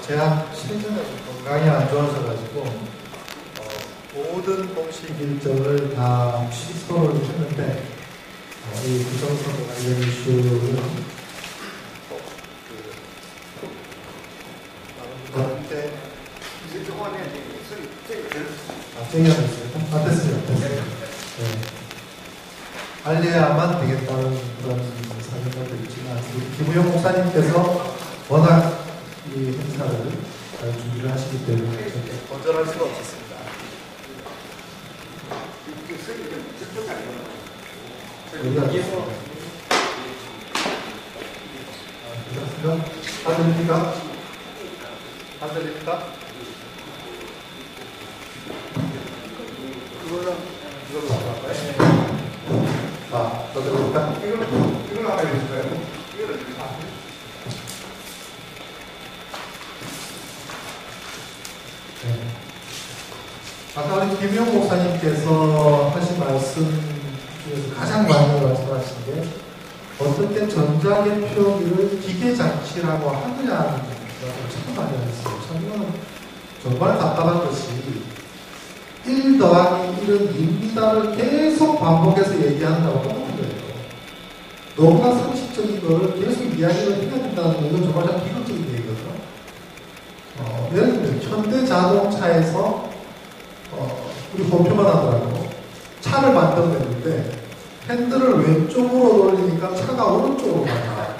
제가 최근에 건강이 안 좋아져가지고 모든 공식 일정을 다 취소를 했는데 이 부정선거 관련 이슈는 됐습니다. 됐습니다. 알려야만 되겠다는 그런 사명감도 있지만 김우영 목사님께서 워낙 이 행사를 잘 준비를 하시기 때문에 거절할 수가 없었습니다. 다 들립니까? 다 들립니까? 이걸로 할까요? 더 들립니까? 이걸로 하면 될까요? 아까 우리 김용 목사님께서 하신 말씀 중에서 가장 많이 말씀하신 게 어떻게 전자개표기를 기계장치라고 하느냐는 것을 참 많이 하셨어요. 참 이거는 정말 답답한 것이 1 더하기 1은 2입니다를 계속 반복해서 얘기한다고 하는 거예요. 너무나 상식적인 거를 계속 이야기를 해야 된다는 건 이건 정말 참 비극적인 얘기거든요. 예를 들면 현대자동차에서 우리 보표만 하더라도 차를 만들어냈는데 핸들을 왼쪽으로 돌리니까 차가 오른쪽으로 가요.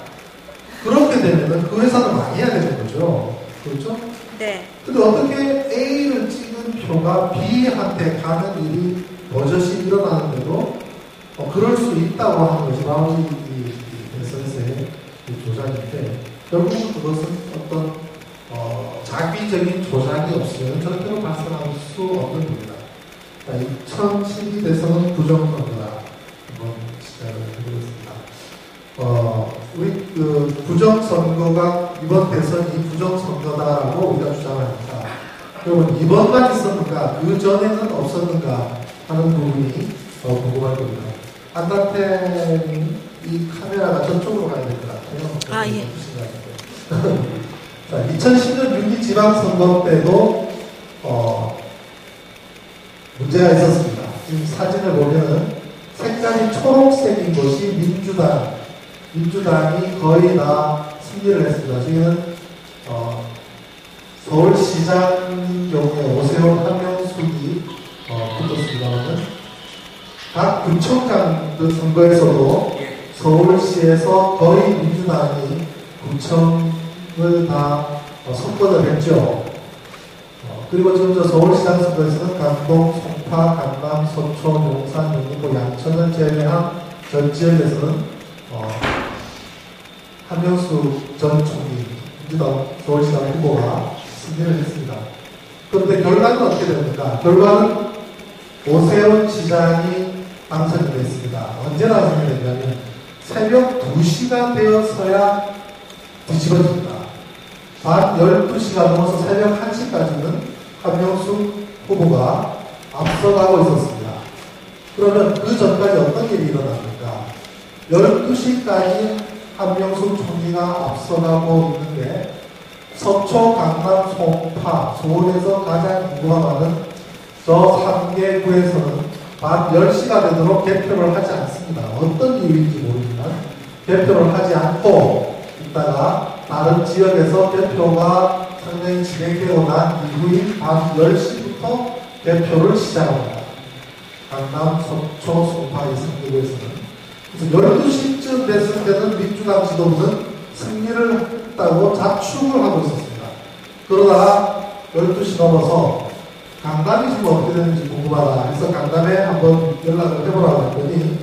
그렇게 되면 그 회사는 망해야 되는 거죠. 그렇죠? 네. 근데 어떻게 A를 찍은 표가 B한테 가는 일이 버젓이 일어나는데도 그럴 수 있다고 하는 것이 바로 이 에센스의 조작인데 결국은 그것은 어떤 자기적인 조작이 없으면 절대로 발생할 수 없는 겁니다. 2012 대선은 부정선거다. 한번 시작을 해보겠습니다. 우리 그 부정선거가 이번 대선이 부정선거다라고 우리가 주장합니다. 그러면 이번만 있었는가, 그 전에는 없었는가 하는 부분이 궁금할 겁니다. 안다태님, 이 카메라가 저쪽으로 가야 될 것 같아요. 예. 자, 2010년 6.2 지방선거 때도 문제가 있었습니다. 지금 사진을 보면 색깔이 초록색인 것이 민주당이 거의 다 승리를 했습니다. 지금 서울시장 경우에 오세훈 한명숙이 붙었습니다만 각 구청장 선거에서도 서울시에서 거의 민주당이 구청을 다 석권을 했죠. 그리고 지금 저 서울시장 선거에서는 강동, 송파, 강남, 서초, 용산, 영등포, 양천을 제외한 전 지역에서는 한명숙 전 총리, 민주당 서울시장 후보가 승리를 했습니다. 그런데 결과는 어떻게 됩니까? 결과는 오세훈 시장이 당선이 됐습니다. 언제 당선이 됐냐면 새벽 2시가 되어서야 뒤집어집니다. 밤 12시가 넘어서 새벽 1시까지는 한명숙 후보가 앞서가고 있었습니다. 그러면 그 전까지 어떤 일이 일어납니까? 12시까지 한명숙 총리가 앞서가고 있는데 서초, 강남, 송파, 서울에서 가장 인구가 많은 저 3개 구에서는 밤 10시가 되도록 개표를 하지 않습니다. 어떤 이유인지 모르지만 개표를 하지 않고 있다가 다른 지역에서 개표가 상당히 진행되고 난 이후인 밤 10시부터 개표를 시작합니다. 강남, 서초, 송파 이 3개구에서는. 그래서 12시쯤 됐을 때는 민주당 지도부는 승리를 했다고 자축을 하고 있었습니다. 그러다가 12시 넘어서 강남이 지금 어떻게 되는지 궁금하다 해서 강남에 한번 연락을 해보라고 했더니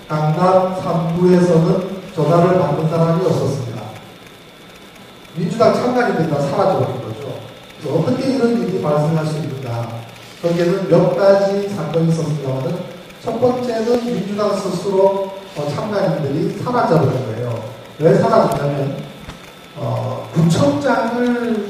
강남 3부에서는 전화를 받는 사람이 없었습니다. 민주당 참가인들이 다 사라져버린 거죠. 그래서 어떻게 이런 일이 발생할 수 있는가? 거기에는 몇 가지 사건이 있었습니다만 첫 번째는 민주당 스스로 참가인들이 사라져버린 거예요. 왜 사라졌냐면 구청장을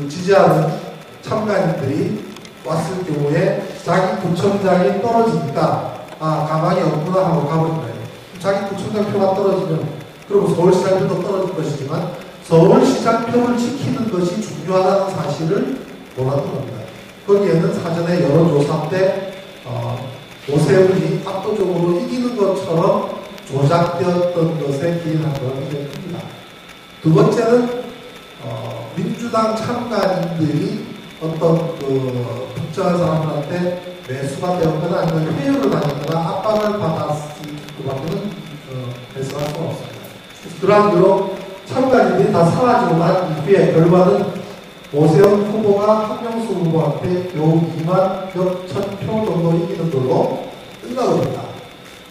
지지하는 참가인들이 왔을 경우에 자기 구청장이 떨어지니까 가망이 없구나 하고 가버린 거예요. 자기 구청장 표가 떨어지면, 그리고 서울시장 표도 떨어질 것이지만, 서울시장 표를 지키는 것이 중요하다는 사실을 몰랐던 겁니다. 거기에는 사전에 여론조사 때, 오세훈이 압도적으로 이기는 것처럼 조작되었던 것에 기인한 걸 굉장히 큽니다. 두 번째는, 민주당 참가인들이 어떤 특정한 사람들한테 매수가 되었거나 아니면 회유를 당했거나 압박을 받았을 것밖에는 해석할 수가 없습니다. 그러한 이유로 참가인들이 다 사라지고 난 이후에 결과는 오세훈 후보가 한명수 후보한테 요 2만 몇 천 표 정도 이기는 걸로 끝나버립니다.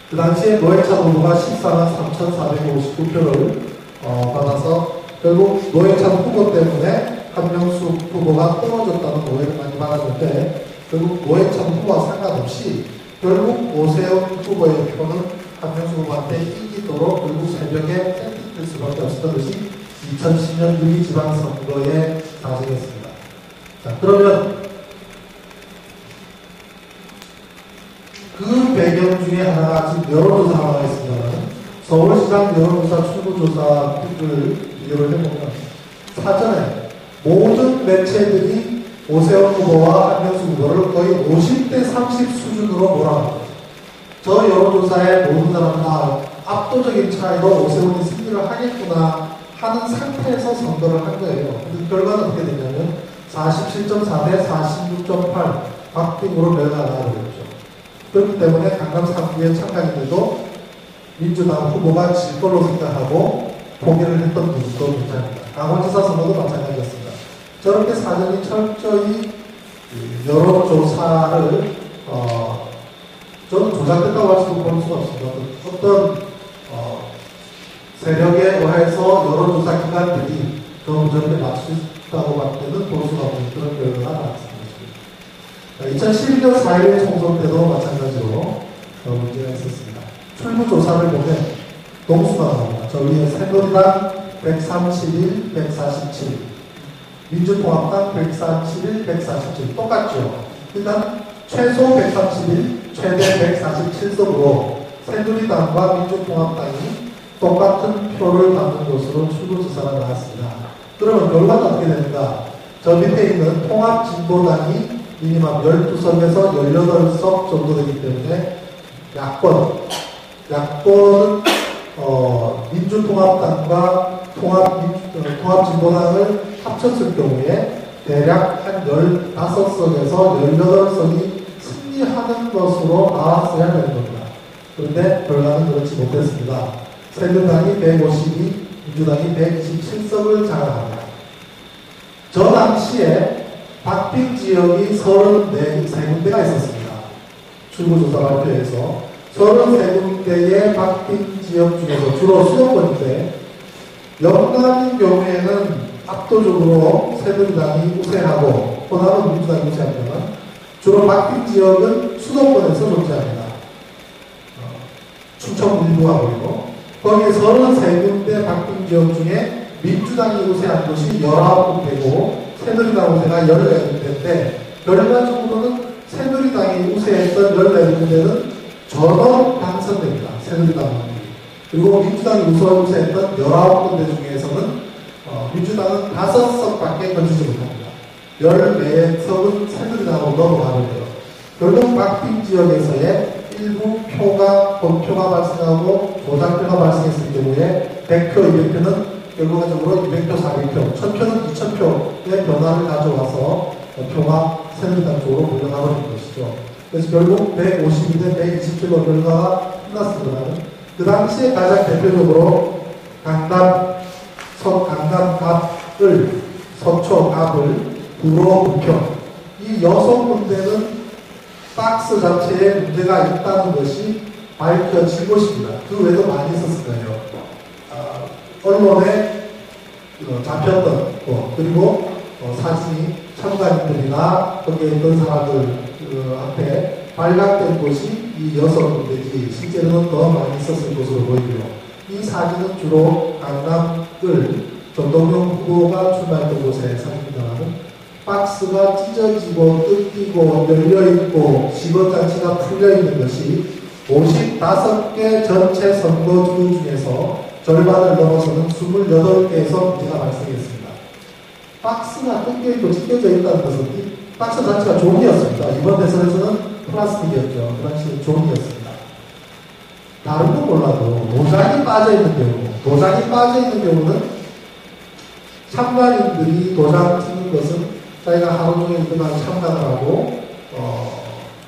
그 당시에 노회찬 후보가 14만 3,459표를 받아서 결국 노회찬 후보 때문에 한명수 후보가 떨어졌다는 오해를 많이 받았는데, 결국 노회찬 후보와 상관없이 결국 오세훈 후보의 표는 한명수 후보한테 이기도록 결국 새벽에 샌드될 수밖에 없었던 것이 2010년 6.2 지방선거의 사정이었습니다. 자, 그러면 그 배경 중에 하나가 지금 여론조사 하나가 있습니다. 서울시장 여론조사 출구조사를 비교를 해보면 사전에 모든 매체들이 오세훈 후보와 한명수 후보를 거의 50대 30 수준으로 몰아갑니다. 저 여론조사에 모든 사람은 압도적인 차이로 오세훈이 승리를 하겠구나 하는 상태에서 선거를 한 거예요. 근데 결과는 어떻게 되냐면 47.4 대 46.8 박빙으로 결과가 나와버렸죠. 그렇기 때문에 강남 3구의 참가인들도 민주당 후보가 질 걸로 생각하고 포기를 했던 분도 존재합니다. 강원지사 선거도 마찬가지였습니다. 저렇게 사전이 철저히 여론조사를 저는 조작됐다고 할 수도 볼 수가 없습니다. 어떤 세력에 의해서 여론조사 기관들이 저렇게 맞추셨다고 할 때는 볼 수가 없는 그런 결과가 나왔습니다. 2012년 4.1 총선 때도 마찬가지로 문제가 있었습니다. 출구조사를 보면 동수가 나옵니다. 저 위에 새누리당 131, 147, 민주통합당 131, 147 똑같죠. 일단 최소 131, 최대 147석으로 새누리당과 민주통합당이 똑같은 표를 받는 것으로 출구조사가 나왔습니다. 그러면 결과는 어떻게 됩니까? 저 밑에 있는 통합진보당이 미니멈 12석에서 18석 정도 되기 때문에 야권은 민주통합당과 통합진보당을 합쳤을 경우에 대략 한 15석에서 18석이 승리하는 것으로 나왔어야 되는 겁니다. 그런데 결과는 그렇지 못했습니다. 새누리당이 152, 민주당이 127석을 장악합니다. 저 당시에 박빙 지역이 33군데가 있었습니다. 출구조사 발표에서 33군데의 박빙 지역 중에서 주로 수도권인데, 영남인 경우에는 압도적으로 새누리당이 우세하고 호남은 민주당이 우세하지만 주로 박빙 지역은 수도권에서 존재합니다. 충청 일부가 보이고, 거기에 33군데 박빙 지역 중에 민주당이 우세한 곳이 19군데고 새누리당 우세가 14군데인데, 결과적으로는 새누리당이 우세했던 14군데는 전원 당선됩니다. 새누리당은. 그리고 민주당이 우세했던 19군데 중에서는 민주당은 5석밖에 건지지 못합니다. 14석은 새누리당으로 넘어가는데요. 결국 박빙 지역에서의 일부 본표가 발생하고 조작표가 발생했을 경우에 100표, 200표는 결과적으로 200표, 400표, 1000표는 2000표의 변화를 가져와서 표가 새누리당 쪽으로 몰려가버린 것이죠. 그래서 결국 152대 127로 결과가 끝났습니다만, 그 당시에 가장 대표적으로 강남갑을, 서초갑을, 구로, 부평 이 6군데는 박스 자체에 문제가 있다는 것이 밝혀진 것입니다. 그 외에도 많이 있었을 거예요. 언론에 잡혔던 거, 그리고 사진이 참가인들이나 거기에 있던 사람들한테 발각된 곳이 이 6군데지 실제로는 더 많이 있었을 것으로 보이고요. 이 사진은 주로 강남을 전동용 후보가 출마했던 곳의 사진입니다만, 박스가 찢어지고 뜯기고 열려있고 직원장치가 풀려있는 것이 55개 전체 선거주 중에서 절반을 넘어서는 28개에서 문제가 발생했습니다. 박스가 뜯겨있고 찢겨져 있다는 것은 이 박스 자체가 종이었습니다. 이번 대선에서는 플라스틱이었죠. 그 당시에 종이었습니다. 다른 건 몰라도 도장이 빠져있는 경우는 참관인들이 도장 찍는 것은 자기가 하루 종일 그날 참관을 하고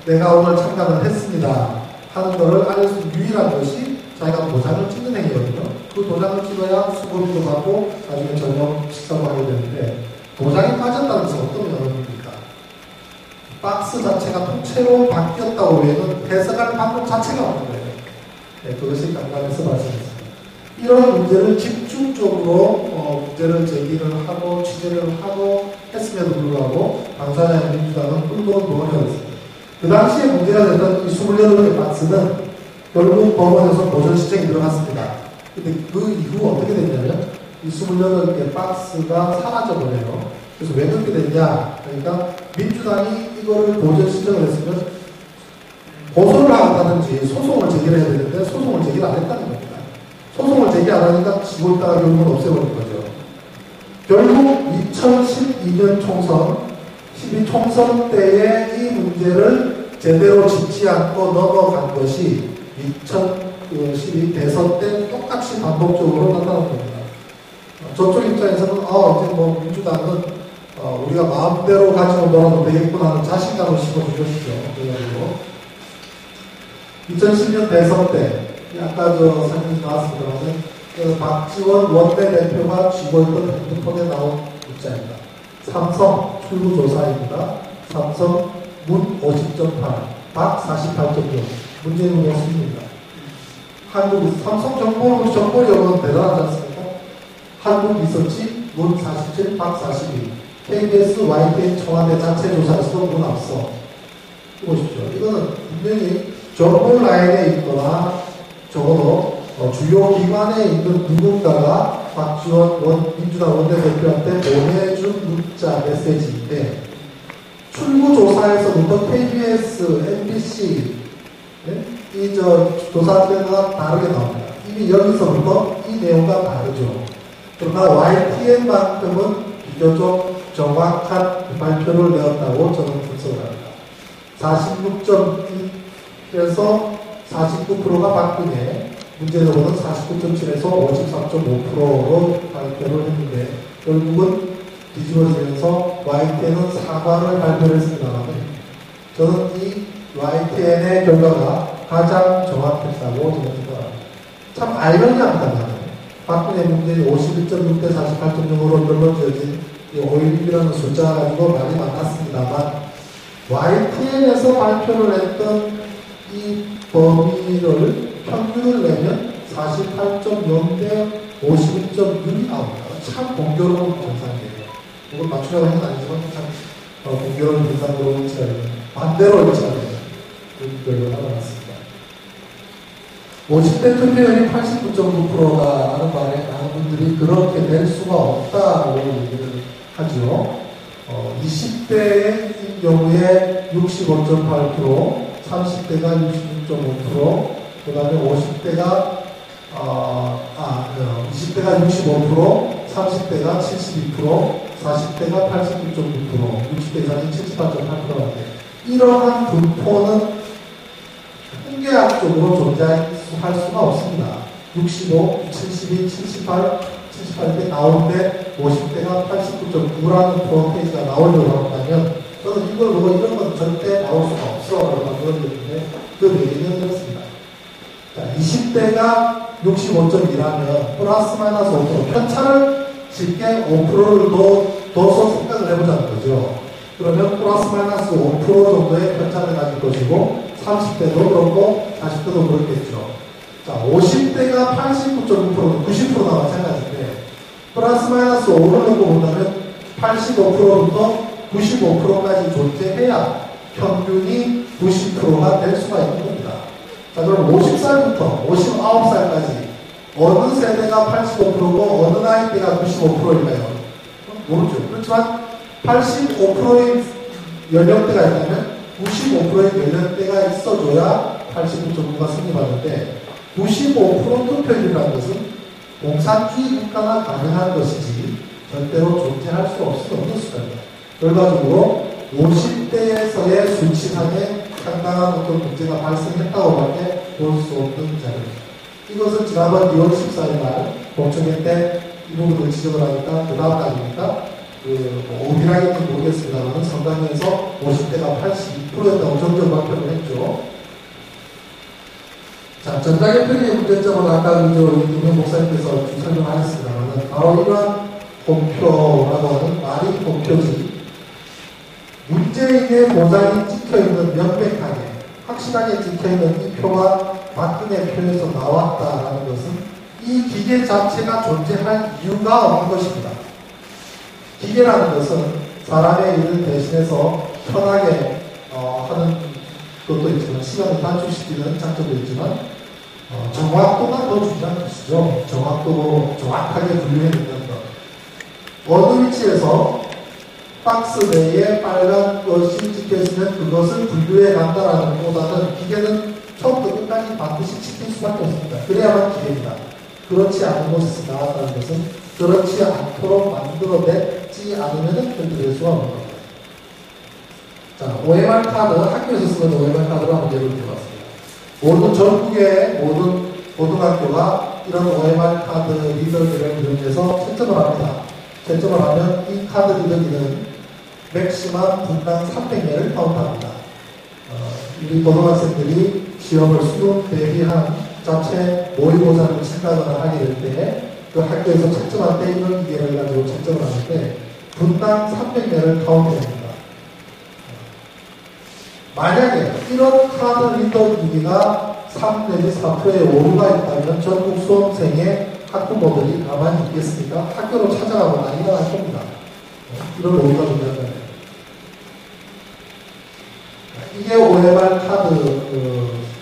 내가 오늘 참관을 했습니다 하는 것을 알릴 수 있는 유일한 것이 자기가 도장을 찍는 행위거든요. 그 도장을 찍어야 수고비도 받고 나중에 저녁 식사도 하게 되는데 도장이 빠졌다는 것은 어떤 의미입니까? 박스 자체가 통째로 바뀌었다고 외에는 해석할 방법 자체가 없는 거예요. 네, 그것이 강감에서 발생했습니다. 이런 문제를 집중적으로 문제를 제기를 하고 취재를 하고 했음에도 불구하고 당사자의 민주당은 끌고 노력했습니다. 그 당시에 문제가 됐던 이 28개의 박스는 결국 법원에서 보전 시청이 들어갔습니다. 근데 그 이후 어떻게 됐냐면 이 28개 박스가 사라져버려요. 그래서 왜 그렇게 됐냐? 그러니까 민주당이 이거를 보전 시청을 했으면 고소를 하다든지 소송을 제기를 해야 되는데 소송을 제기를 안 했다는 겁니다. 소송을 제기 안 하니까 지고 있다가 결국은 없애버린 거죠. 결국 2012년 총선, 12총선 때에 이 문제를 제대로 짚지 않고 넘어간 것이 2012 대선 때 똑같이 반복적으로 나타난 겁니다. 저쪽 입장에서는 이제 뭐 민주당은 우리가 마음대로 가지고 놀아도 되겠구나 하는 자신감을 심어준 것이죠. 그래가지고 2010년 대선 때 아까 사진이 나왔습니다만 박지원 원내대표가 쥐고 있던 핸드폰에 나온 문자입니다. 삼성 출구조사입니다. 삼성 문 50.8, 박 48.6. 문재인 후보 승리입니다. 삼성 정보력은 대단하지 않습니까? 한국리서치 문 47, 박 42. KBS, YTN, 청와대 자체 조사에서도 문 앞서. 보십시오. 이거는 분명히 정보 라인에 있거나 적어도 주요 기관에 있는 누군가가 박지원 민주당 원내대표한테 보내준 문자 메시지인데 출구조사에서부터 KBS, MBC 이 조사 결과가 다르게 나옵니다. 이미 여기서부터 이 내용과 다르죠. 그러나 YTN만큼은 비교적 정확한 발표를 내었다고 저는 분석을 합니다. 46.1에서 49%가 박근혜, 문재인으로는 49.7에서 53.5%로 발표를 했는데 결국은 뒤집어지면서 YTN은 사과를 발표를 했습니다만 저는 이 YTN의 결과가 가장 정확했다고 저는 생각합니다. 참 아이러니합니다. 박근혜 문재인 51.6대 48.0으로 결론지어진 이 5.16이라는 숫자 가지고 말이 많았습니다만 YTN에서 발표를 했던 이 범위를 평균을 내면 48.0대 51.6이 나옵니다. 참 공교로운 현상이에요. 이건 맞추려고 하는 건 아니지만 참 공교로운 현상으로 반대로 일치하는 그런 결과가 나왔습니다. 50대 투표율이 89.9%가 라는 말에 많은 분들이 그렇게 될 수가 없다고 얘기를 하죠. 20대의 경우에 65.8%, 30대가 66.5%, 그 다음에 50대가 20대가 65%, 30대가 72%, 40대가 89.9%, 60대 이상이 78.8%인데 이러한 분포는 통계학적으로 존재할 수가 없습니다. 65, 72, 78, 78대 나오는데 50대가 89.9라는 프로테이지가 나오려고 한다면 저는 이걸 보고 이런 건 절대 나올 수가 없어 라고 만들어졌는데 그 얘기는 이렇습니다. 자, 20대가 65.2라면 플러스 마이너스 5% 편차를 쉽게 5%를 더 생각을 해보자는 거죠. 그러면 플러스 마이너스 5% 정도의 편차를 가질 것이고 30대도 그렇고 40대도 그렇겠죠. 자, 50대가 89.9%는 90%나 마찬가지인데 플러스 마이너스 5를 놓고 본다면 85%부터 95%까지 존재해야 평균이 90%가 될 수가 있는 겁니다. 자, 그럼 50살부터 59살까지 어느 세대가 85%고 어느 나이대가 95%일까요? 모르죠. 그렇지만 85%의 연령대가 있다면 95%의 연령대가 있어줘야 89.9가 승리받는데 95% 투표율이라는 것은 공산주의 국가가 가능한 것이지 절대로 존재할 수 없는 수단입니다. 결과적으로 50대에서의 수치상에 상당한 어떤 문제가 발생했다고밖에 볼 수 없는 자료입니다. 이것은 지난번 2월 14일 날 공청회 때 이 부분을 지적을 하니까 그 다음 날이니까 오비라인지 모르겠습니다만 성당에서 50대가 82%였다고 정정 발표를 했죠. 자, 전자개표의 문제점은 아까 이명 목사님께서 설명하셨습니다만 바로 이러한 공표라고 하는 말이 공표지 문재인의 보장이 찍혀있는 명백하게 확실하게 찍혀있는 이 표가 박근혜 표에서 나왔다라는 것은 이 기계 자체가 존재할 이유가 없는 것입니다. 기계라는 것은 사람의 일을 대신해서 편하게 하는 것도 있지만 시간을 단축시키는 장점도 있지만 정확도가 더 중요한 것이죠. 정확도로 정확하게 분류해낸다는 것. 어느 위치에서 박스 내에 빨간 것이 찍혀있으면 그것을 분류해 간다라는 것보다는 기계는 처음부터 끝까지 반드시 찍힐 수밖에 없습니다. 그래야만 기계입니다. 그렇지 않은 곳에서 나왔다는 것은 그렇지 않도록 만들어내지 않으면 결정될 수가 없는 겁니다. 자, OMR 카드, 학교에서 쓰는 OMR 카드로 한번 예를 들어봤습니다. 모든 전국의 모든 고등학교가 이런 OMR 카드 리더기를 이용해서 채점을 합니다. 채점을 하면 이 카드 리더기는 맥시멈 분당 300개를 카운트합니다. 우리 고등학생들이 시험을 수능 대비한 자체 모의고사를 친다거나 하게 될 때 그 학교에서 채점할 때 이런 기계를 가지고 채점을 하는데 분당 300개를 카운트해야 합니다. 만약에 이런 카드 리더 기기가 3 내지 4%의 오류가 있다면 전국 수험생의 학부모들이 가만히 있겠습니까? 학교로 찾아가고 난리가 날 겁니다. 이런 오류가 존재한다면. 이게 OMR 카드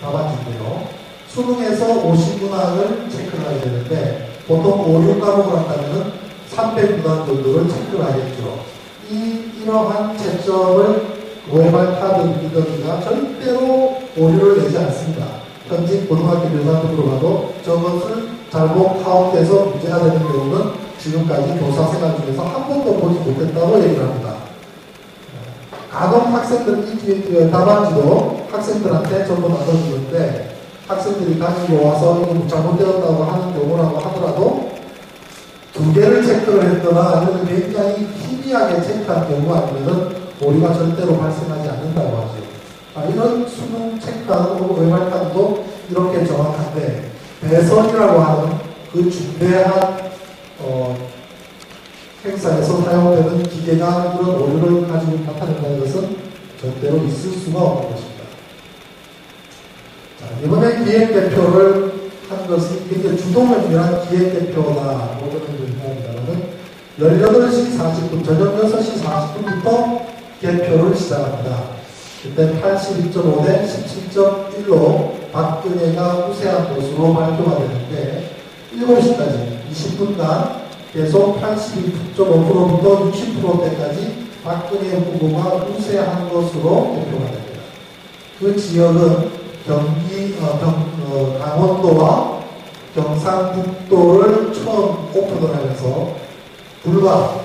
답안지인데요. 수능에서 50문항을 체크를 하게 되는데 보통 5, 6과목을 한다면 300문항 정도를 체크를 하겠죠. 이러한 채점을 OMR 카드 리더기가 절대로 오류를 내지 않습니다. 현직 고등학교 교사한테 물어봐도 저것을 잘못 카운트해서 문제가 되는 경우는 지금까지 교사 생활 중에서 한 번도 보지 못했다고 얘기를 합니다. 간혹 학생들 이 답안지도 학생들한테 전부 나눠주는데 학생들이 가지고 와서 이거 잘못되었다고 하는 경우라고 하더라도 2개를 체크를 했거나 아니면 굉장히 희미하게 체크한 경우 아니면은 오류가 절대로 발생하지 않는다고 하죠. 이런 수능 체크하는 OMR 카드도 이렇게 정확한데 배선이라고 하는 그 중대한 행사에서 사용되는 기계가 이런 오류를 가지고 나타낸다는 것은 절대로 있을 수가 없는 것입니다. 자, 이번에 기획대표를 한 것이 이게 주동을 위한 기획대표다 모두는 얘기합니다만은 18시 40분, 저녁 6시 40분부터 개표를 시작합니다. 그때 82.5 대 17.1로 박근혜가 우세한 것으로 발표가 되는데 7시까지 20분간 계속 82.5%부터 60%대까지 박근혜 후보가 우세한 것으로 대표가 됩니다. 그 지역은 강원도와 경상북도를 처음 오픈을 하면서 불과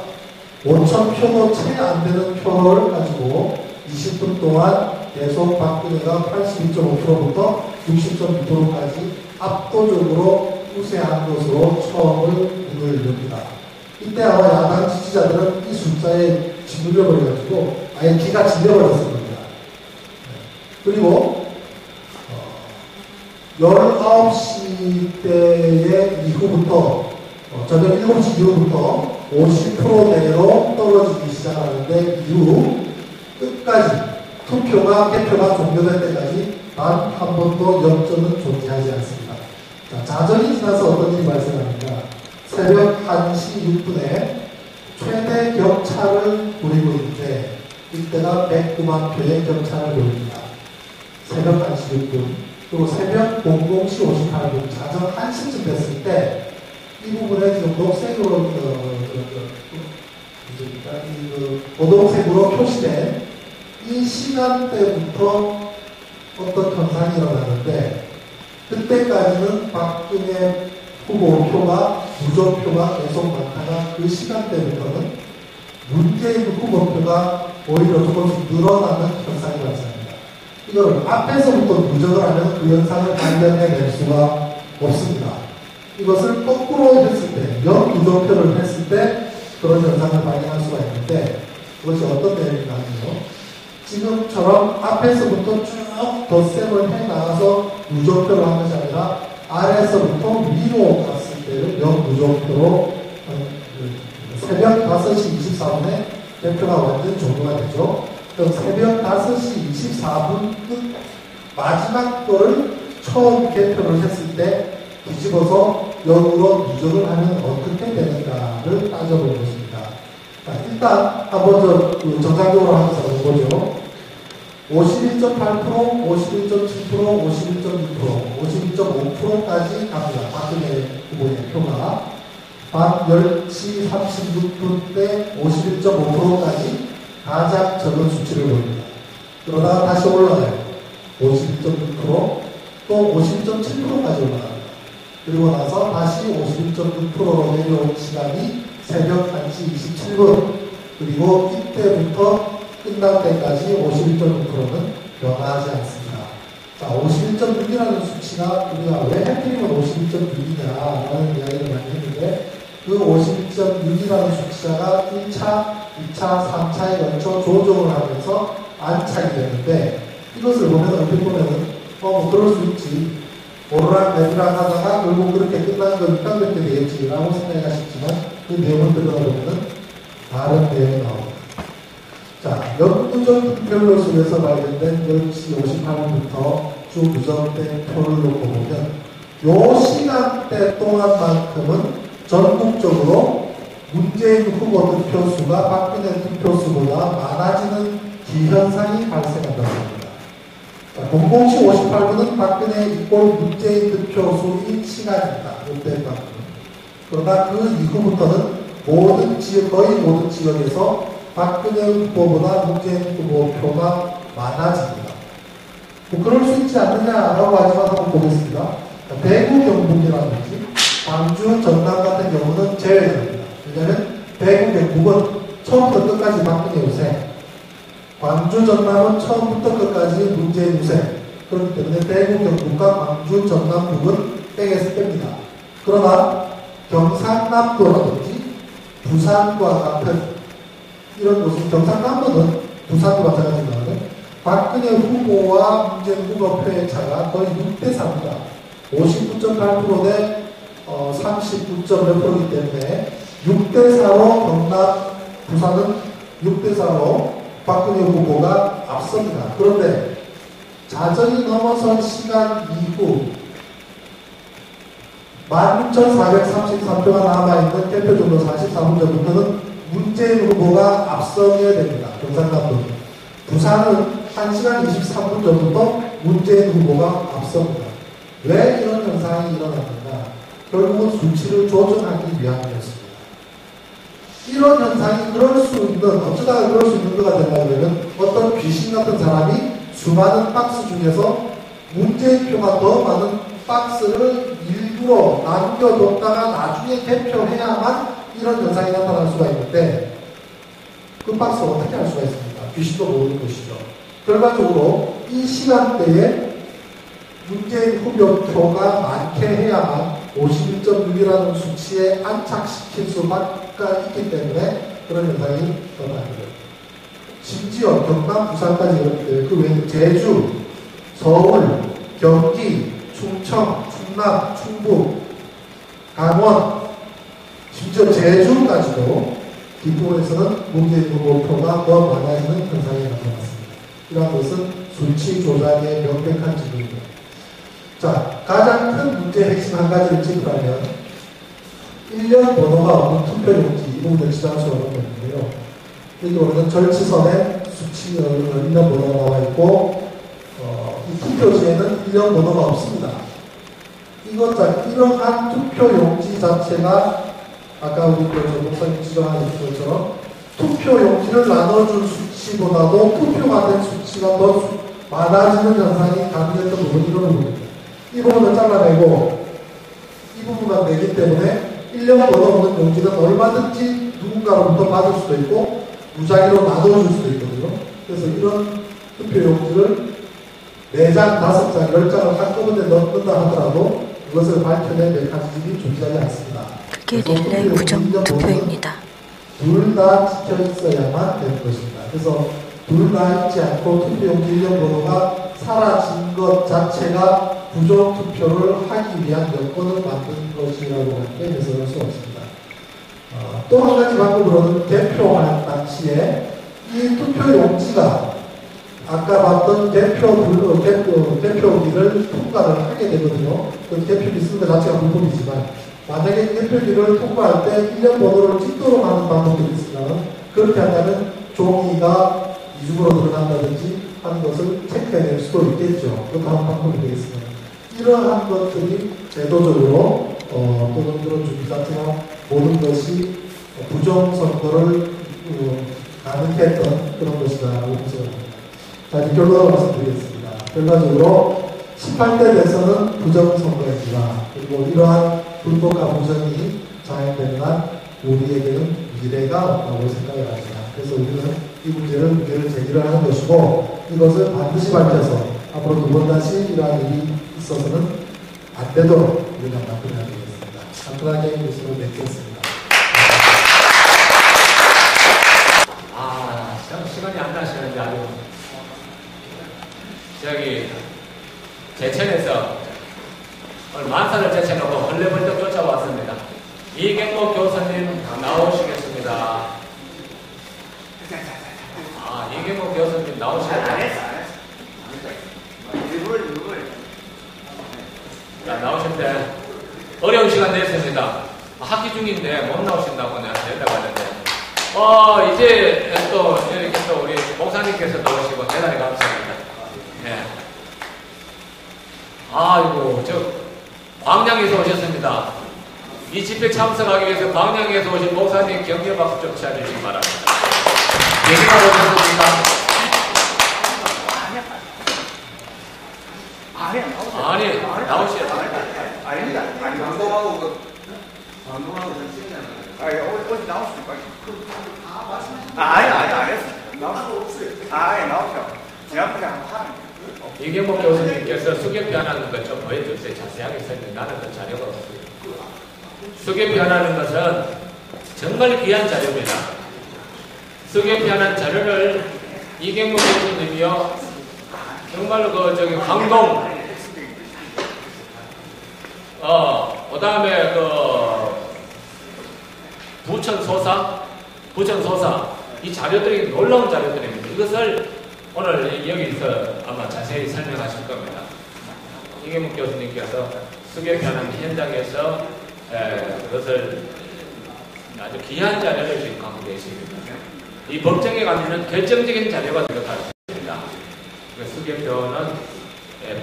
5,000표도 채 안 되는 표를 가지고 20분 동안 계속 박근혜가 82.5%부터 60.2%까지 압도적으로 우세한 것으로 처음을 문을 엽니다. 이때 아마 야당 지지자들은 이 숫자에 짓눌려버려가지고 아예 기가 질려버렸을 겁니다. 그리고 19시 대 이후부터 저녁 7시 이후부터 50%대로 떨어지기 시작하는데 이후 끝까지 개표가 종료될 때까지 단 한 번도 역전은 존재하지 않습니다. 자, 자정이 지나서 어떤 일이 발생합니까? 새벽 1시 6분에 최대 격차를 보이고 있는데 이때가 109만 표의 격차를 보입니다. 새벽 1시 6분 그리고 새벽 00시 58분 자정 1시쯤 됐을 때 이 부분에 지금 녹색으로 고동색으로 표시된 이 시간대부터 어떤 현상이 일어나는데 그때까지는 박근혜 후보 표가 무조표가 계속 많다가 그 시간대부터는 문재인 후보표가 오히려 조금씩 늘어나는 현상이 발생합니다. 이걸 앞에서부터 누적을 하면 그 현상을 발견해낼 수가 없습니다. 이것을 거꾸로 했을 때, 역누적표를 했을 때 그런 현상을 발견할 수가 있는데 그것이 어떤 내용인가 하면요. 지금처럼 앞에서부터 쭉 덧셈을 해나가서 누적표를 한 것이 아니라 아래에서부터 위로 갔을 때를 역누적표로 새벽 5시 24분에 개표가 완전 종료가 되죠. 그럼 새벽 5시 24분 끝 마지막 거를 처음 개표를 했을 때 뒤집어서 역으로 누적을 하면 어떻게 되는가를 따져볼 것입니다. 자, 일단 한번 정상적으로 한번 써보죠. 51.8%, 51.7%, 51.6%, 52.5%까지 갑니다. 박근혜 후보의 표가. 밤 10시 36분 때 51.5%까지 가장 적은 수치를 보입니다. 그러다가 다시 올라가요. 51.6%, 또 51.7%까지 올라갑니다. 그리고 나서 다시 51.6%로 내려온 시간이 새벽 1시 27분, 그리고 이때부터 끝날 때까지 51.6%는 변하지 않습니다. 자, 51.6이라는 수치가 우리가 왜 하필이면 51.6이냐라는 이야기를 많이 했는데 그 51.6이라는 숫자가 1차, 2차, 3차에 걸쳐 조정을 하면서 안착이 되는데 이것을 보면 얼핏 보면은 뭐 그럴 수 있지 오르락 내리락 하다가 결국 그렇게 끝난 거니까 그렇게 되겠지라고 생각하시지만 그 내용을 들어보면은 다른 내용이 나옵니다. 자, 역누적 투표율 속에서 발견된 10시 58분부터 쭉 누적된 표를 놓고 보면 요 시간대 동안만큼은 전국적으로 문재인 후보 득표수가 박근혜 득표수보다 많아지는 기현상이 발생한다고 합니다. 00시 58분은 박근혜 이꼴 문재인 득표수인 시간입니다. 이때만큼. 그러나 그 이후부터는 모든 지역, 거의 모든 지역에서 박근혜 후보보다 문재인 후보 표가 많아집니다. 뭐 그럴 수 있지 않느냐라고 하지만 한번 보겠습니다. 대구, 경북이라든지 광주, 전남 같은 경우는 제외됩니다. 왜냐하면 대구, 경북은 처음부터 끝까지 박근혜 유세, 광주, 전남은 처음부터 끝까지 문재인 유세. 그렇기 때문에 대구, 경북과 광주, 전남, 북은 땡에서 뺍니다. 그러나 경상남도라든지 부산과 같은 이런 곳은 경상남도는 부산도 마찬가지지만 박근혜 후보와 문재인 후보 표의 차가 거의 6대4입니다. 59.8% 대 39.몇%이기 때문에 6대4로 경남, 부산은 6대4로 박근혜 후보가 앞섭니다. 그런데 자정이 넘어선 시간 이후 16,433표가 남아있는 개표정도 44분 전부터는 문재인 후보가 앞서게 됩니다. 경상남도는. 부산은 1시간 23분 전부터 문재인 후보가 앞섭니다. 왜 이런 현상이 일어났는가? 결국은 수치를 조정하기 위함이었습니다. 이런 현상이 그럴 수 있는, 어쩌다가 그럴 수 있는 거가 되려면 어떤 귀신 같은 사람이 수많은 박스 중에서 문재인 표가 더 많은 박스를 일부러 남겨뒀다가 나중에 개표해야만 이런 현상이 나타날 수가 있는데 그 박스를 어떻게 할 수가 있습니까? 귀신도 모르는 것이죠. 결과적으로 이 시간대에 문재인 후보 표가 많게 해야만 51.6이라는 수치에 안착시킬 수밖에 있기 때문에 그런 현상이 일어나게 됩니다. 심지어 경남, 부산까지 이렇게 돼요. 그 외에 제주, 서울, 경기, 충청, 충남, 충북, 강원, 심지어 제주까지도 뒷부분에서는 문재인 후보 표가 더 많아지는 현상이 나타났습니다. 이러한 것은 수치 조작의 명백한 증거입니다. 자, 가장 큰 문제의 핵심 한 가지를 짚으라면 1년 번호가 없는 투표용지 이 부분을 지정할 수 없는 건데요. 여기 보면 절치선에 수치 1년 번호가 나와 있고 이 투표지에는 1년 번호가 없습니다. 이러한 투표용지 자체가 아까 우리 목사님 지정하신 것처럼 투표용지를 나눠준 수치보다도 투표가 된 수치가 더 많아지는 현상이 가능했던 부분이 이런 부분입니다. 이 부분을 잘라내고 이 부분만 내기 때문에 1년 번호 없는 용지는 얼마든지 누군가로부터 받을 수도 있고 무작위로 나눠줄 수도 있거든요. 그래서 이런 투표 용지를 4장, 5장, 10장을 한꺼번에 넣는다 하더라도 그것을 밝혀낸 메커니즘이 존재하지 않습니다. 그게 릴레이 부정 투표입니다. 둘 다 지켜 있어야만 되는 것입니다. 그래서 둘 다 있지 않고 투표용지 1년 번호가 사라진 것 자체가 부정 투표를 하기 위한 여건을 만든 것이라고 할 때 해석할 수 없습니다. 또 한 가지 방법으로는 개표할 당시에 이 투표용지가 아까 봤던 개표기를 통과를 하게 되거든요. 그 개표기 쓰는 것 자체가 불법이지만 만약에 개표기를 통과할 때 1년 번호를 찍도록 하는 방법도 있으면 그렇게 한다면 종이가 이중으로 드러난다든지 하는 것을 체크해낼 수도 있겠죠. 그것도 한 방법이 되겠습니다. 이러한 것들이 제도적으로 또는 그런 준비 자체가 모든 것이 부정선거를 가능했던 그런 것이다라고 생각합니다. 자, 이제 결론을 말씀드리겠습니다. 결과적으로 18대 대선은 부정선거입니다. 그리고 이러한 불법과 부정이 자행되는 한 우리에게는 미래가 없다고 생각을 합니다. 그래서 우리는 이 문제를 제기를 하는 것이고 이것을 반드시 밝혀서 앞으로 2번 다시 이러한 일이 있어서는 안 되도록 우리가 만들어야 되겠습니다. 간단하게 이것으로 맺겠습니다. 참 시간이 안 나시는데 아주 저기 제천에서 오늘 만사를 제쳐놓고 헐레벌떡 쫓아왔습니다. 이경복 교수님 나오시겠습니다. 이경복 교수님 나오시겠습니다. 자, 나오신데 어려운 시간 냈습니다. 학기 중인데 못 나오신다고 내가 연락하는데 이제 또 이렇게 또 우리 목사님께서 나오시고 대단히 감사합니다. 네. 아이고 저 광양에서 오셨습니다. 이 집회 참석하기 위해서 광양에서 오신 목사님 격려 박수 좀 치아주시기 바랍니다. 얘기가 오셨습니까? 아니 나오셔야 됩니다. 아닙니다. 방송하고 어디 나오십니까? 아니 안 했어. 나오죠. 지난번에 한번 이경복 교수님께서 수개표하는 것 좀 보여주세요. 자세하게 설명. 나는 그 자료가 없어요. 수개표하는 것은 정말 귀한 자료입니다. 수개표하는 자료를 이경복 교수님이요 정말로 강동 그 다음에 부천소사 이 자료들이 놀라운 자료들입니다. 이것을 오늘 여기서 아마 자세히 설명하실 겁니다. 이경복 교수님께서 수개표하는 현장에서 그것을 아주 귀한 자료를 지금 갖고 계십니다. 이 법정에 가면 결정적인 자료가 들어갈 수 있습니다. 수개표는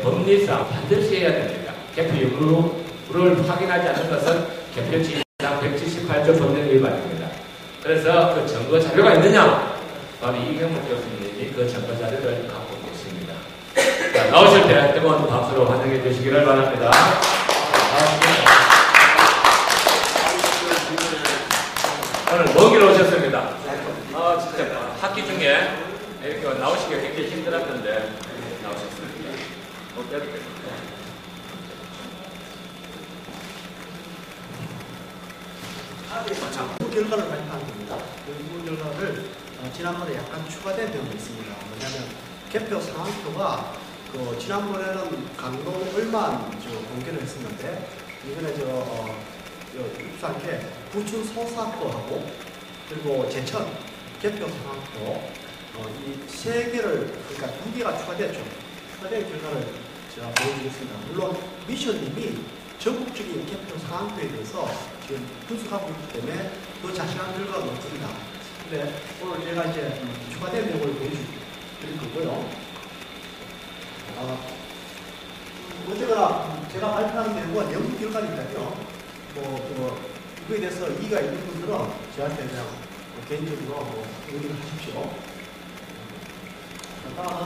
법리상 반드시 해야 됩니다. 개표 여부를 확인하지 않는 것은 개표 지휘상 178조 법령 위반입니다. 그래서 그 증거 자료가 있느냐? 바로 이경복 교수님이 그 증거 자료를 갖고 계십니다. 자, 나오실 때 뜨거운 박수로 환영해 주시기를 바랍니다. 오늘 먼 길 오셨습니다. 진짜 학기 중에 이렇게 나오시기가 굉장히 힘들었는데 나오셨습니다. 그 결과를 발표한 겁니다. 그 결과를 지난번에 약간 추가된 점이 있습니다. 뭐냐면 개표 상황표가 지난번에는 강동 얼만 공개를 했었는데 이번에 입수한 게 부천 소사표하고 그리고 제천 개표 상황표 이 세 개를 그러니까 2개가 추가됐죠. 추가된 결과를 제가 보여드리겠습니다. 물론 미션님이 전국적인 개표 상황표에 대해서 지금 분석하고 있기 때문에 더 자세한 결과가 없습니다. 근데 오늘 제가 이제 추가된 내용을 보여드릴 거고요. 어쨌거나 제가 발표한 내용은 연구 결과니까요. 이거에 대해서 이의가 있는 분들은 저한테 그냥 개인적으로 의견을 하십시오. 다음은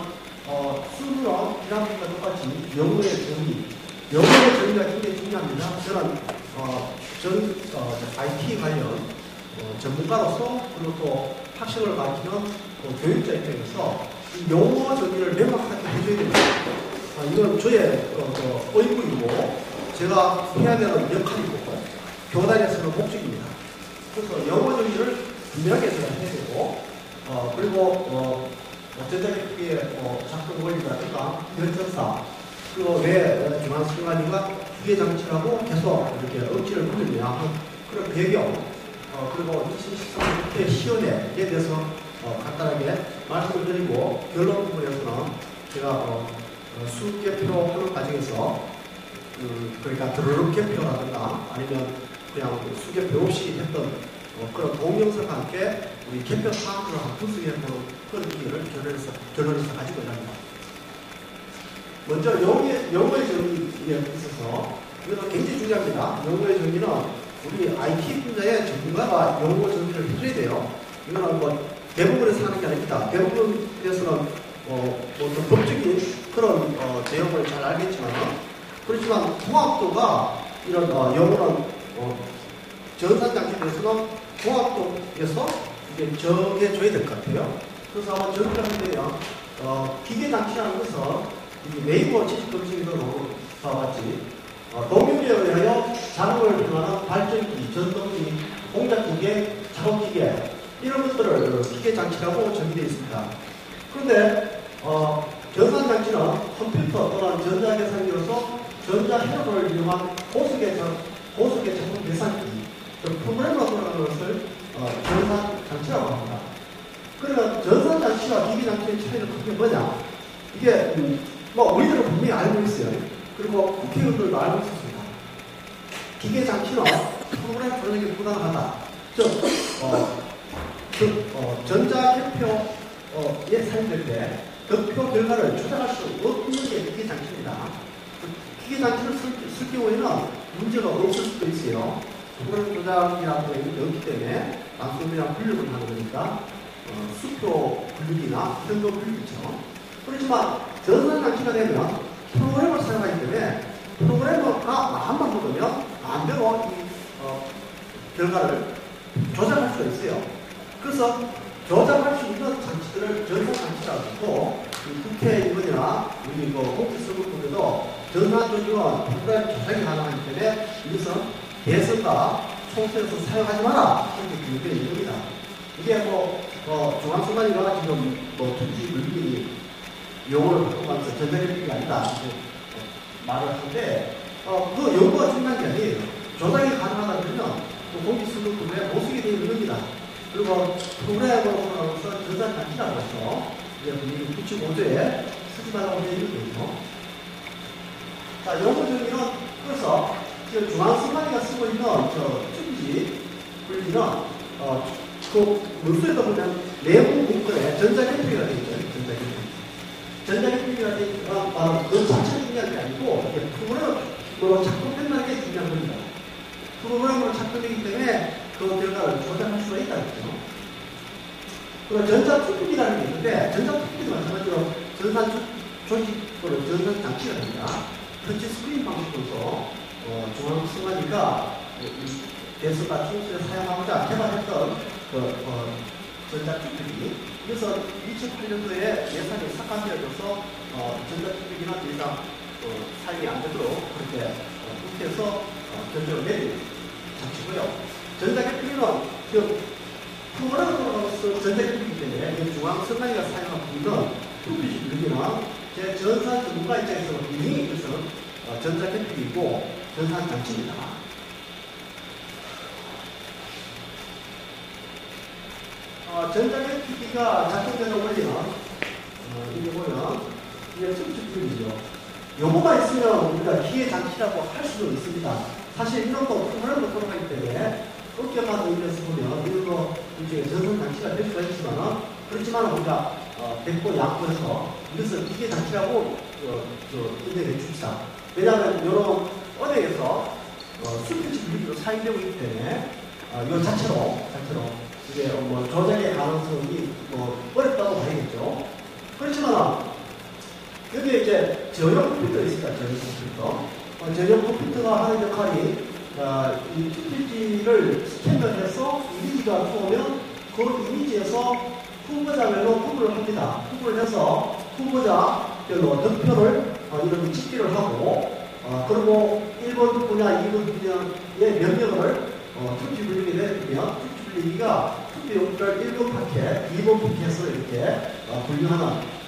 수능은 지난번과 똑같이 영어의 정의, 영어의 정의가 굉장히 중요합니다. 저는 IT 관련 전문가로서 그리고 또 학생을 가르치는 교육자 입장에서 이 용어 정의를 명확하게 해줘야 됩니다. 이건 저의 의무이고 제가 해야 되는 역할이고 교단에서는 목적입니다. 그래서 영어 정의를 분명하게 제가 해야 되고 그리고 전자기기의 작동 원리라든가 연전사 그리고 왜 중앙선관위가 기계장치라고 계속 이렇게 억지를 부리냐 하는 그런 배경 그리고 2013년 국회 시연회에 대해서 간단하게 말씀을 드리고 결론 부분에서는 제가 수개표 하는 과정에서 그러니까 드르륵 개표라든가 아니면 그냥 수개표 없이 했던 그런 동영상과 함께 우리 개표 사항들을 한번 분석해보는 그런 기회를 결론에서 가지고 있습니다. 먼저 영어의 정의에 있어서 이거는 굉장히 중요합니다. 영어의 정의는 우리 IT 분야의 전문가가 영어 정의를 해줘야 돼요. 이거는 뭐 대부분에서 하는 게 아닙니다. 대부분에서는 어떤 법적인 그런 내용을 잘 알겠지만 그렇지만 통합도가 이런 영어는 전산장치에 대해서는 통합도에서 이게 정해줘야 될 것 같아요. 그래서 한번 정의를 하면 기계장치라는 것은 네이버 지식검색에도 나왔지 동료에 의하여 작업을 행하는 발전기, 전동기, 공작기계, 작업기계 이런 것들을 기계장치라고 정의되어 있습니다. 그런데 전산장치는 컴퓨터 또는 전자계산기로서 전자회로를 이용한 고속의 작업 계산기, 프로그램으로 돌아가는 것을 전산장치라고 합니다. 그러면 전산장치와 기계장치의 차이는 그게 뭐냐? 이게 우리들은 분명히 알고 있어요. 그리고 국회의원들도 알고 있습니다. 기계장치는 프로그램 조작에 불가능하다. 전자개표에 사용될 때 득표 결과를 조작할 수 없는 게 기계장치입니다. 기계장치를 쓸 경우에는 문제가 없을 수도 있어요. 프로그램 조작이라는 게 없기 때문에 단순이랑 분류를 하는 거니까 수표 분류기나 현금 분류기처럼. 그렇지만 전산장치가 되면 프로그램을 사용하기 때문에 프로그래머가 마음만 먹으면 마음대로 결과를 조작할 수가 있어요. 그래서 조작할 수 있는 장치들을 전산장치라고 하고 국회의원이나 우리 공직선거법에도 전산조직은 프로그램 조작이 가능하기 때문에 이것은 대선과 총선에서 사용하지 마라 이렇게 규정되어 있는 겁니다. 이게 중앙선관위가 지금 투지 물리기 용어를 바꾸면서 전자기기가 아니다 이렇게 말을 하는데 그 용어가 중요한 게 아니에요. 조작이 가능하다 그러면 공직선거법에 모색이 되어 있는 겁니다. 그리고 프로그램으로서 전산장치라고 해서 분위기 95조에 쓰지 말라고 되어 있는 거죠. 자, 용어 정의는 그래서 지금 중앙선관위가 쓰고 있는 투지 물리는 그 문서에도 보면 내부 문건에 전자개표가 되어 있죠. 전자개표가 되어 있지만 그 자체가 중요한 게 아니고 프로그램으로 작동된다는 게 중요한 겁니다. 프로그램으로 작동되기 때문에 그 결과를 조작할 수가 있다는 거죠. 그리고 전자투표기라는 게 있는데 전자투표기도 마찬가지로 전산장치가 됩니다. 터치 스크린 방식으로서 중앙선관위가 대선과 총선에 사용하고자 개발했던 전자투표기. 그래서 2008년도에 예산이 삭감되어져서 전자투표기는 더 이상 사용이 안 되도록 그렇게 국회에서 결정을 내린 장치고요. 전자개표기는 프로그램으로서 전자개표기이기 때문에 중앙선관위가 사용하고 있는 투표식 기기는 제 전산 전문가 입장에서 이미 이것은 전자개표기이고 전산장치입니다. 전자개표기가 작동되는 원리는 이게 보면 이게 수치표이죠. 요거만 있으면 우리가 기계장치라고 할 수도 있습니다. 사실 이런 거 프로그램으로 돌아가기 때문에 엄격한 의미에서 보면 이런 거 일종의 전산장치가 될 수가 있지만 그렇지만 우리가 백보 양보해서 이것을 기계장치라고 인정해 줍시다. 왜냐하면 이런 언어에서 수표식 분류기로 사용되고 있기 때문에 이 자체로 이게 조작의 가능성이 어렵다고 봐야겠죠. 그렇지만 여기에 이제 저용 컴퓨터가 있습니다. 저용 컴퓨터. 저용 컴퓨터가 하는 역할이 이 PPT를 스캔을 해서 이미지가 들어오면 그 이미지에서 후보자별로 구분을 합니다. 구분을 해서 후보자별로 득표를 이런 집계를 하고 그리고 1번 분야, 2번 분야의 명령을 투표 분리게 되면 투표 분리기가 투표용지를 1번 파켓, 2번 파켓에서 이렇게 분류하는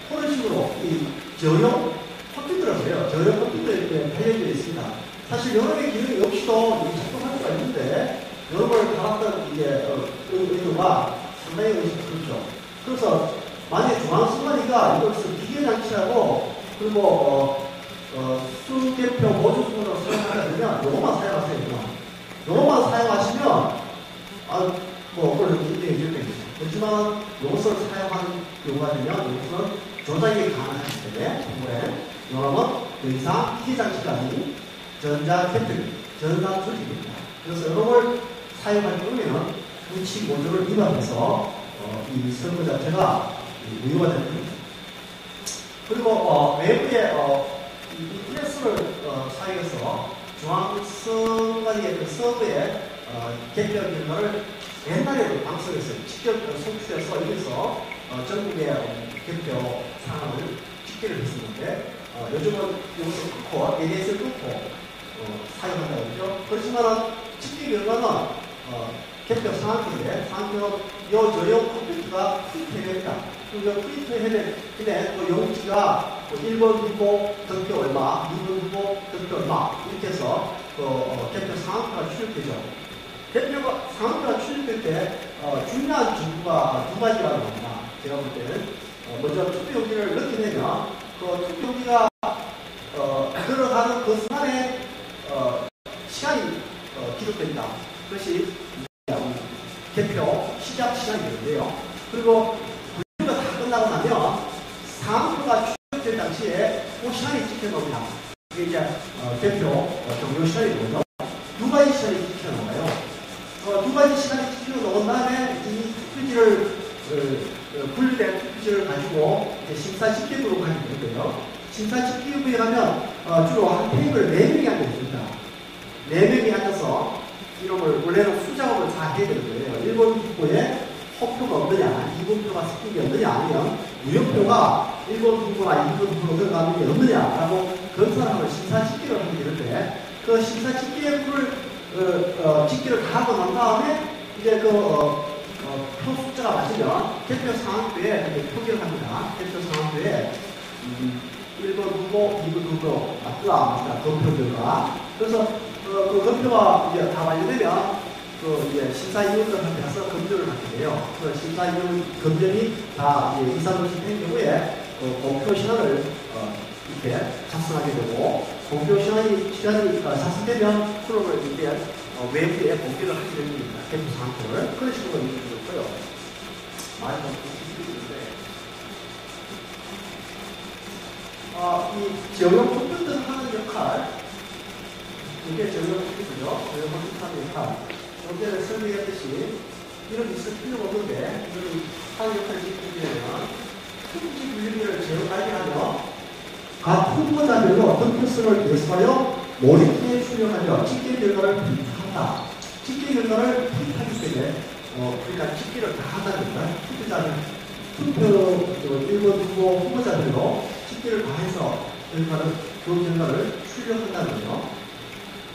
그런 식으로 이 저용 컴퓨터라고 해요. 저용 컴퓨터에 이렇게 달려져 있습니다. 사실 여러 개의 기능이 없이도 작동할 수가 있는데 여러 걸 달았던 이제 의도가 상당히 그렇죠. 그래서 만약에 중앙선관위가 이것을 기계장치라고 그리고 수개표 모조수로 사용하려 되면 요것만 사용하세요. 요것만 사용하시면 그걸 인정해 줄 겁니다. 그렇지만 요것을 사용하는 경우가 되면 요것은 조작이 가능하기 때문에 정부에 요놈은 더 이상 기계장치가 아닌 전자 조직입니다. 그래서 요놈을 사용할 경우에는 규칙 모조를 위반해서 이 선거 자체가 무효가 되는 겁니다. 그리고 외부에 이 프레스를 사용해서 중앙선관위의 그 서버에 개표 결과를 옛날에도 방송에서 직접 송출해서 여기서 전국의 개표 상황을 집계를 했었는데 요즘은 이것을 끊고 ADS를 끊고 사용한다고 했죠. 그렇지만 집계 결과는 개표 상황인데 상황은 이 저용 컴퓨터가 프린트해냅니다. 그 프린트해낸 그 용지가 1번 후보 득표 얼마, 2번 후보 득표 얼마 이렇게 해서 개표 상황표가 출력되죠. 개표가 상황표가 출력될 때 중요한 정보가 두 가지라고 합니다. 제가 볼 때는 먼저 투표용지를 넣게 되면 그 투표용지가 들어가는 그 순간에 시간이 기록된다. 그것이 개표 시작 시간이었는데요. 그리고 분류가 다 끝나고 나면 상황표가 출력될 당시에 그 시간이 찍혀놓습니다. 그게 이제 개표 종료 시간이 되죠. 두 가지 시간이 찍혀놓아요. 두 가지 시간이 찍혀놓은 다음에 이 투표지를 분류된 투표지를 가지고 이제 심사 집계부로 가게 되는데요. 심사 집계부에 가면 주로 한 테이블 4명이 앉아 있습니다. 4명이 앉아서 이름을 원래는 수작업을 다 해야 되는 거예요. 1번 후보에 허표가 없느냐, 2번 표가 섞인 게 없느냐, 아니면 무효표가 1번 후보나 2번 후보로 들어가는 게 없느냐라고 검사를 심사 집계를 하게 되는데 그 심사 집계부를 집계를 다 하고 난 다음에 이제 표 숫자가 맞으면 개표 상황표에 표기를 합니다. 개표 상황표에 1번 후보, 2번 후보 맞다 그 표가 그래서 그 검표가 이제 다 완료되면 이제 심사위원들한테 가서 검표를 하게 돼요. 그 심사위원 검증이 다 이제 2, 3일 된 경우에 공표 시간을 이렇게 작성하게 되고 공표 시간이 작성되면 프로그램을 이제 외부에 공표를 하게 됩니다. 개표 상표를 그런 식으로 이루어졌고요. 많이 이 저용 컴퓨터를 하는 역할 이게 저용 컴퓨터죠. 저용 컴퓨터 하는 역할 어제를 설명했듯이 이런 있을 필요가 없는데 이런 하는 역할을 지키려면 투표지 분류기를 제일 발견하며 각 후보자별로 득표수를 예습하여 모니터에 출력하며 집계 결과를 프린트한다. 집계 결과를 프린트하기 때문에 그러니까 집계를 다 한다는 겁니다. 투표자는 투표 1번 후보 후보자별로 집계를 다 해서 그 결과를 출력한다는 거죠.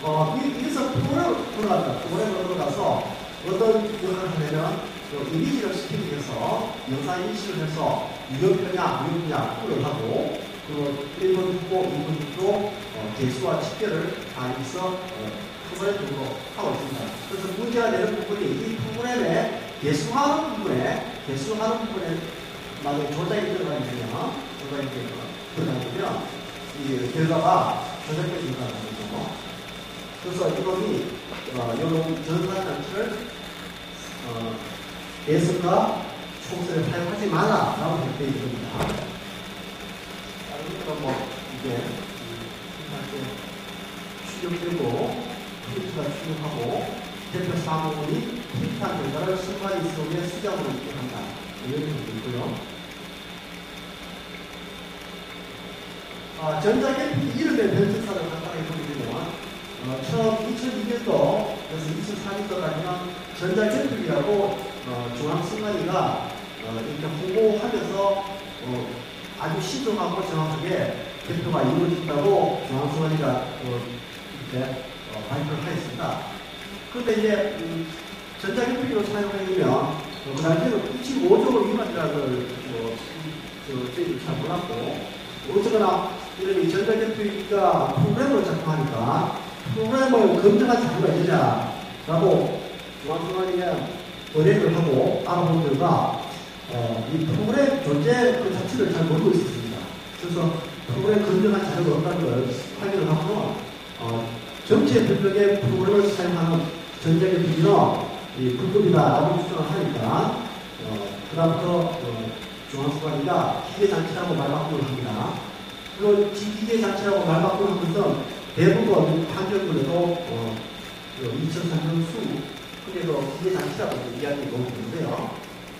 여기서 프로그램을 돌아간다. 프로그램으로 들어가서 어떤 역할을 하냐면 이미지를 스캔 해서 영상 인식을 해서 유효표냐 무효표냐 구분을 하고 그리고 1번 후보, 2번 후보 개수와 집계를 다 여기서 프로그램으로 하고 있습니다. 그래서 문제가 되는 부분이 이 프로그램에 개수하는 부분에 만약에 조작이 들어가게 되면 이 결과가 조작되는 결과가 나오죠. 그래서 이놈이 이런 전산장치를 예습과 총선에 사용하지 마라라고 되어 있습니다. 그러니까 이게 출력되고 프린트가 출력하고 대표 사무원이 프린트한 결과를 선관위 속에 수작으로 입력한다. 이렇게 되어 있고요. 전자개표기 이름의 변천사를 간단하게 보면 처음 2002년도에서 2004년도까지는 전자개표기라고 중앙선관위가 이렇게 홍보하면서 아주 신속하고 정확하게 개표가 이루어진다고 중앙선관위가 이렇게 발표를 하였습니다. 그런데 이제 전자개표기로 사용하려면 그 당시에는 95조 미만이라는 걸 저희들이 잘 몰랐고 어쨌거나 이런 전자개표기가 프로그램으로 작동하니까 프로그램을 검증한 자료가 있느냐라고 중앙선관위에 의뢰를 하고 알아본 결과 이 프로그램 존재 그 자체를 잘 모르고 있었습니다. 그래서 프로그램 검증한 자료가 없다는 걸 확인을 하고 정체 불명의 프로그램을 사용하는 전자개표기는 이 불법이다라고 주장을 하니까 그다음부터 중앙선관위가 기계장치라고 말바꾸를 합니다. 물론 기계장치라고 말바꾸는 것은 대부분 판결문에도 2003년 수 그래서 기계장치라고 이야기가 나오는데요.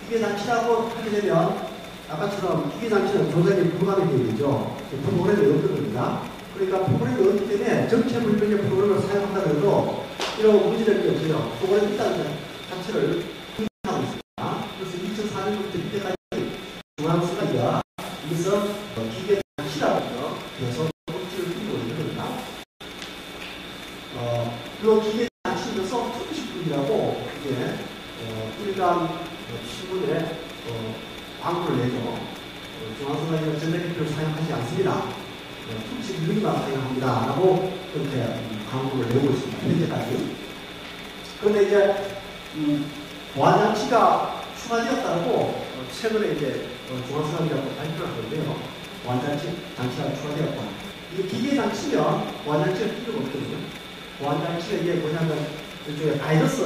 기계장치라고 하게 되면 아까처럼 기계장치는 조작이 불가능이 되죠. 프로그램이 없는 겁니다. 그러니까 프로그램이 없기 때문에 정체불명의 프로그램을 사용한다고 해도 이런 문제될 게 없어요. 프로그램이 있다는 것 자체를 인정하고 있습니다. 그래서 2004년부터 이때까지 중앙선관위가 이것은 기계장치라고 해서 법칙을 두고 있는 겁니다. 그리고 기계장치는 소프트식품이라고 이게 일간 신문에 광고를 내죠. 중앙선관위가 전자개표를 사용하지 않습니다. 특식유리만 사용합니다. 라고 그렇게 광고를 내고 있습니다. 현재까지. 그런데 이제 보안장치가 추가되었다고 최근에 이제 중앙선관위가 발표를 하는데요. 보안장치가 추가되었다. 이 기계장치면 보안장치가 필요가 없거든요. 보안장치가 이게 뭐냐면 일종의 바이러스,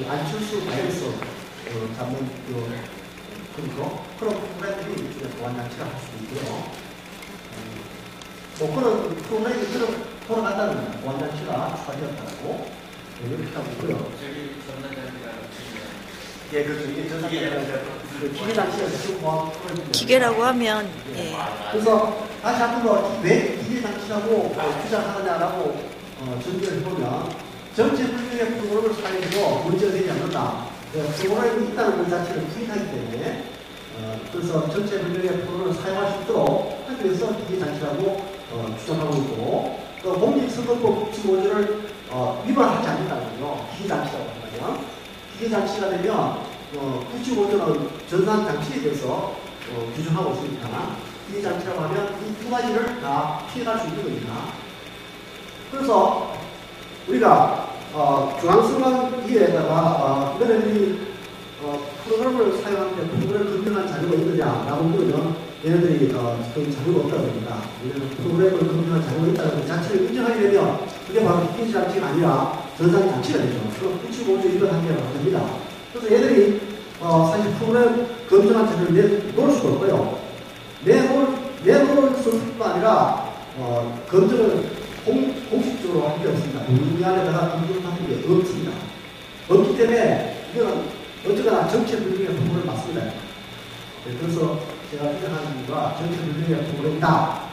안철수 바이러스 잡는 그런 프로그램들이 일종의 보안장치가 할 수도 있고요. 그런 프로그램이 돌아간다는 겁니다. 보안장치가 추가되었다고 이렇게 하고 있고요. 저기 전자장치가 예, 그렇죠. 이게 전자장치가 기계장치가 지금 보안 기계라고 하면 예. 그래서 다시 한번 왜 기계장치라고 주장하느냐라고 전제를 해보면 정체불명의 프로그램을 사용해도 문제가 되지 않는다. 프로그램이 있다는 것 자체를 부인하기 때문에 그래서 정체불명의 프로그램을 사용할 수 있도록 하기 위해서 기계장치라고 주장하고 있고 또 공직선거법 95조를 위반하지 않는다는 거죠. 기계장치라고 하면 기계장치가 되면 95조는 전산장치에 대해서 규정하고 있으니까 기계장치라고 하면 이 두 가지를 다 피해갈 수 있는 겁니다. 그래서 우리가 중앙선관위에다가 이거는 프로그램을 사용하는데 프로그램을 검증한 자료가 있느냐라고 물으면 얘네들이 거의 자료가 없다고 합니다. 왜냐하면 프로그램을 검증한 자료가 있다는 것 자체를 인정하게 되면 그게 바로 기계장치가 아니라 전산장치가 되죠. 그럼 95조 위반한 게 됩니다. 그래서 얘들이 사실 프로그램 검증한 자료를 내놓을 수가 없고요. 내놓을 수뿐만 아니라 검증을 공식적으로 할 게 없습니다. 이 안에다가 검증하는 게 없습니다. 없기 때문에 이거는 어쨌거나 정체불명의 프로그램 맞습니다. 그래서 제가 주장하는 이유가 정체불명의 프로그램이다.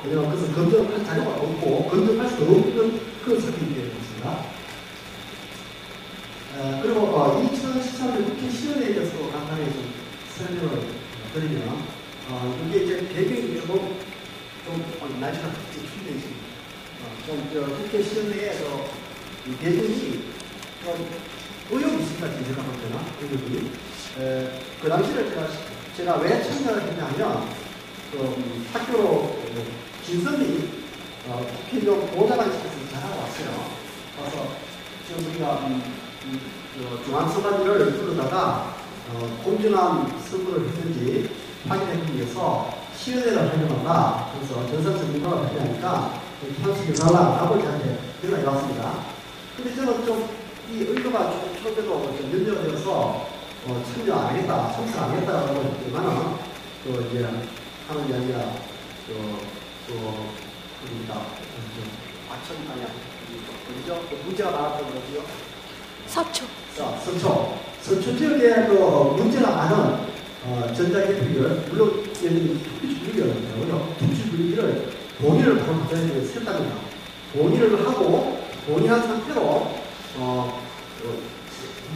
왜냐하면 그것은 검증할 자료가 없고 검증할 수도 없는 그런 사건이기 때문입니다. 그리고 2013년 국회 시연에 대해서 간단히 좀 설명을 드리면 이게 이제 배경이 좀 날씨가 춥네 지금 국회 시연회에서 이 배경이 좀 의욕이 있습니다. 지금 생각할 때는 의욕이 그 당시를 제가 왜 참여를 했냐면 학교로 진선이 국회의원 보좌관 시켜서 잘하고 왔어요. 그래서 지금 우리가 중앙선관위를 부르다가 공정한 선거를 했는지 확인하기 위해서 시연회를 하려고 한다. 그래서 전산적 민감을 하려니까 참석해달라고 저한테 연락이 왔습니다. 근데 저는 좀 이 의도가 좀 처음에도 좀 연결 되어서 참여 안 하겠다, 참석 안 하겠다라고 했지만은 이제 하는 게 아니라 그러니까 과천 아니야 어디죠? 문제가 많았던 거지요? 서초. 서초 지역에 문제가 많은 전자개표기를 물론 얘는 특수분리기를 하는데요. 특수분리기를 동의를 바로 받아야 된답니다. 동의를 하고 동의한 상태로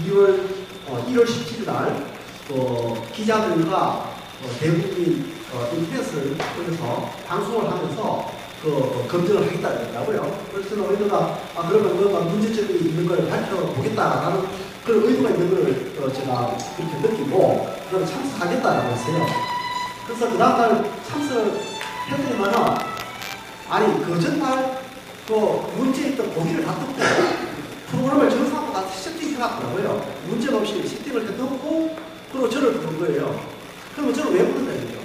1월 17일 날 기자들과 대국민 인터넷을 통해서 방송을 하면서 검증을 하겠다고요. 그래서 저는 의도가 그러면 뭔가 문제점이 있는 걸 밝혀보겠다라는 그런 의도가 있는 걸 제가 그렇게 느끼고 그걸 참석하겠다라고 했어요. 그래서 그 다음날 참석을 했더니만은 아니 그 전날 문제에 있던 고기를 다 뜯고 프로그램을 정상으로 다 세팅해놨더라고요. 문제가 없이 세팅을 해놓고 그리고 저를 부른 거예요. 그러면 저를 왜 부른다 이거죠?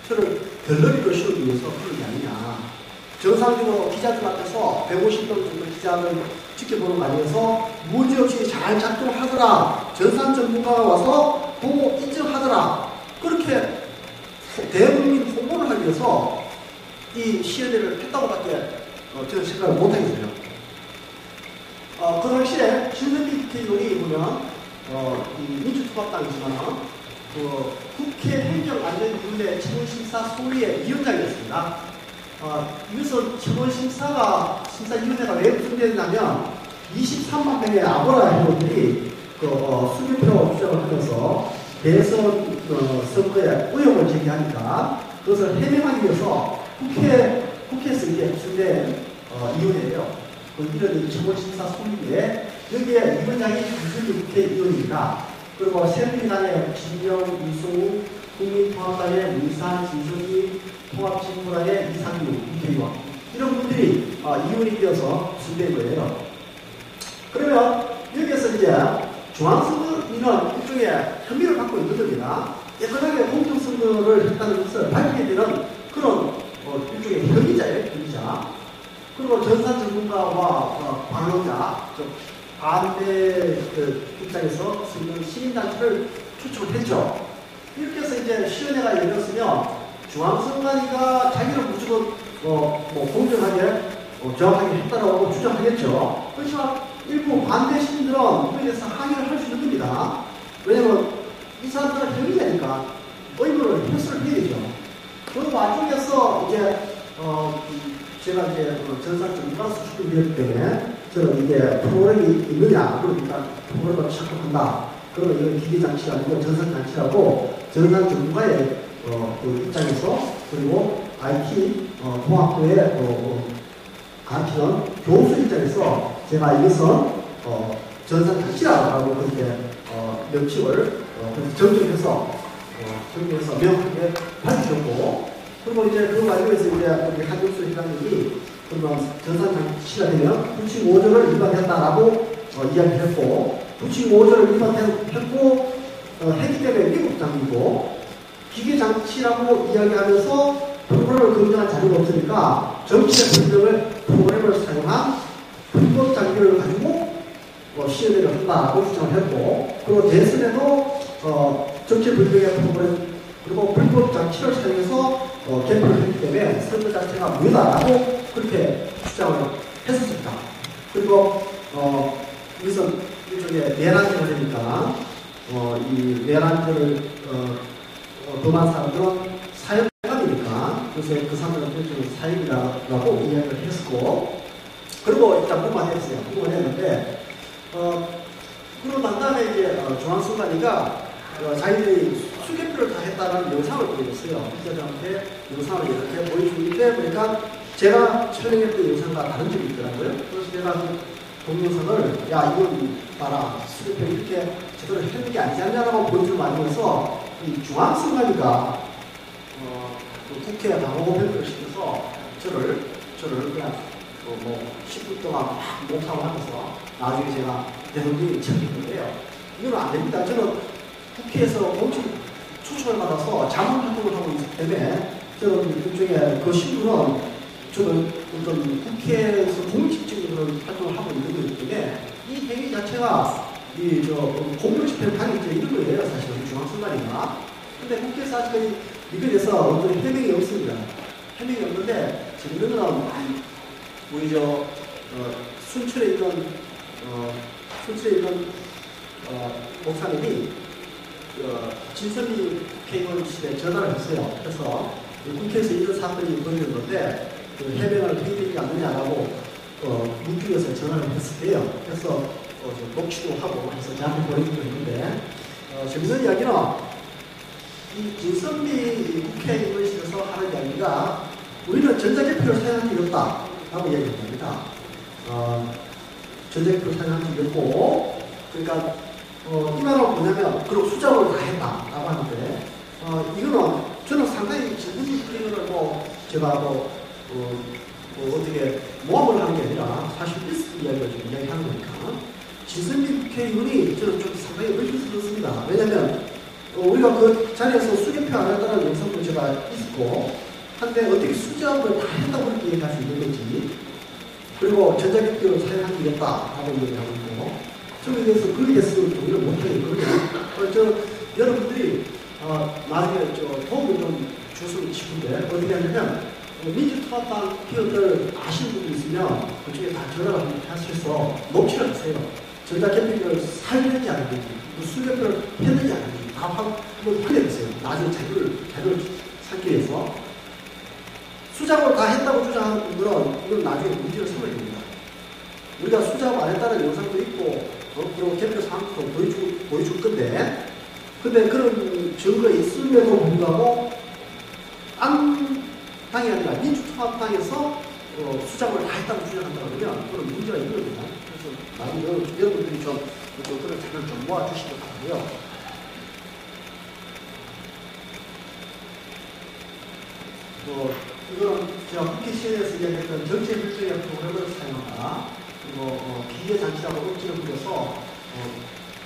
저를 덜러리로 씌우기 위해서 부른 게 아니냐. 정상적으로 기자들 앞에서 150명 정도 기자를 지켜보는 과정에서 문제없이 잘 작동하더라. 전산 전문가가 와서 보고 인정하더라. 그렇게 대국민 홍보를 하기 위해서 이 시연회를 했다고밖에 저는 생각을 못하겠어요. 그 당시에 신선미 국회의원이 보면 이 민주통합당이지만 국회 행정안전위원회 처벌심사 소위의 위원장이었습니다. 이것은 처벌심사위원회가 왜 구성되었냐면 23만 명의 아고라 회원들이 수개표 주장을 하면서 대선 선거에 의혹을 제기하니까 그것을 해명하기 위해서 국회에서 이게 구성된 위원회예요. 이런 처벌심사 소위에 여기에 위원장이 김순희 국회의원입니다. 그리고 새누리당의 진영, 이승우, 국민통합당의 문산, 진성희, 통합진보당의 이상규 국회의원 이런 분들이 위원이 되어서 구성된 거예요. 그러면 여기에서 이제 중앙선거인은 일종의 혐의를 받고 있는 겁니다. 예컨하게 공정선거를 했다는 것을 밝히게 되는 그런 일종의 혐의자예요, 혐의자. 그리고 전산 전문가와 방론자, 반대 입장에서 쓰는 시민단체를 추측을 했죠. 이렇게 해서 이제 시연회가 열렸으면 중앙선관위가 자기를 무조건 공정하게 정확하게 했다라고 주장하겠죠. 그렇지만 일부 반대 시민들은 이거에 대해서 항의를 할 수 있는 겁니다. 왜냐면 이 사람들은 혐의자니까 의무를 해소를 해야 되죠. 그 와중에서 이제 제가 이제 전산 전문가 수준이기 때문에 저는 이게 프로그램이 있느냐, 그러니까 프로그램을 착각한다. 그러면 이건 기계장치가 아니고 전산장치라고 전산 전문가의 그 입장에서 그리고 IT 공학부의 가르치는 교수 입장에서 제가 이것은 전산장치라고 그렇게 명칭을 그래서 정리해서 명확하게 밝혀줬고 그리고 이제 그 과정에서 이제 우리 한용수 회장님이 그러면 전산장치가 되면 부칙 5조를 위반했다라고 이야기를 했고 부칙 5조를 위반했고 했기 때문에 미국장이고 기계장치라고 이야기하면서 프로그램을 검증한 자료가 없으니까 정치적 변경을 프로그램을 사용한 불법 장비를 가지고 시연회를 한다고 주장을 했고 그리고 대선에도 정치 불경의 프로그램 그리고 불법 장치를 사용해서 개표를 했기 때문에 선거 자체가 무효다라고 그렇게 주장을 했었습니다. 그리고 이것은 일종의 내란죄를 하니까 이 내란죄를 범한 사람들은 사형감이니까 그래서 그 사람들은 일종의 사형이라고 이야기를 했었고 그리고 일단 공부했어요. 공부했는데 그러고 난 다음에 이제 중앙선관위가 자기들이 수개표를 다 했다는 영상을 보여줬어요. 기자들한테 영상을 이렇게 보여주는데 보니까 제가 촬영했던 영상과 다른 점이 있더라고요. 그래서 제가 그 동영상을 이건 봐라 수개표 이렇게 제대로 했는 게 아니지 않냐라고 보여주는 와중에서 이 중앙선관위가 국회 방어고 발표를 시켜서 저를 그냥 10분 동안 막 목사를 하면서 나중에 제가 대통령이 책임있는데요. 이건 안 됩니다. 저는 국회에서 공식 초청을 받아서 자문 활동을 하고 있기 때문에 저는 일종의 그 신분은 저는 어떤 국회에서 공식적인 그런 활동을 하고 있는 거기 때문에 이 행위 자체가 공명 집회를 당했죠. 이런 거예요. 사실 중앙선관위가. 근데 국회에서 아직까지 이거에 대해서 어떤 해명이 없습니다. 해명이 없는데 지금 이런 거는 우리 순천에 있는 목사님이 진선미 국회의원실에 전화를 했어요. 그래서 국회에서 이런 사건이 벌어진 건데 그 해명을 해드리지 않느냐라고 묻기 위해서 전화를 했을 때요. 그래서 녹취도 하고 해서 저한테 보내주고 있는데 재밌는 이야기는 이 김선미 국회의원실에서 하는 이야기가 우리는 전자개표를 사용한 적이 없다라고 얘기합니다. 전자개표를 사용한 적이 없고 그러니까 이 말은 뭐냐면 그런 수작을 다 했다라고 하는데 이거는 저는 상당히 질문이 이거를 제가 어떻게 모함을 하는 게 아니라 사실 리스크 이야기를 좀 이야기하는 거니까 진선미 국회의원이 저는 좀 상당히 의심스럽습니다. 왜냐하면 우리가 그 자리에서 수개표 안 했다는 영상도 제가 있었고 한데 어떻게 수작을 다 했다고 그렇게 얘기할 수 있는 건지 그리고 전자개표를 사용한 적이 없다라고 얘기하고 있고 저에 대해서 거기에 대해서 동의를 못하겠거든요. 여러분들이 나중에 도움을 좀 줬으면 싶은데 어떻게 하냐면 민주통합당 피어들 아시는 분이 있으면 그쪽에 다 전화를 하셔서 녹취를 하세요. 전자개표를 살렸는지 안 했는지 수개표를 했는지 안 했는지 다 한번 확인해보세요. 나중에 자료를 찾기 위해서 수작을 다 했다고 주장하는 분들은 이건 나중에 문제를 삼아야 됩니다. 우리가 수작을 안 했다는 영상도 있고 그리고 개표 사항도 보여줄 건데 근데 그런 증거가 있음에도 불구하고 안 당이 아니라 민주통합당에서 수작을 다 했다고 주장한다고 그러면 그런 문제가 있는 겁니다. 그래서 나중에 여러분들이 좀 그런 자료를 좀 모아주시기 바라고요. 이거는 제가 국회 시연에서 이야기했던 정치불주의 프로그램을 사용한다. 그리고 기계 장치라고 억지로 부려서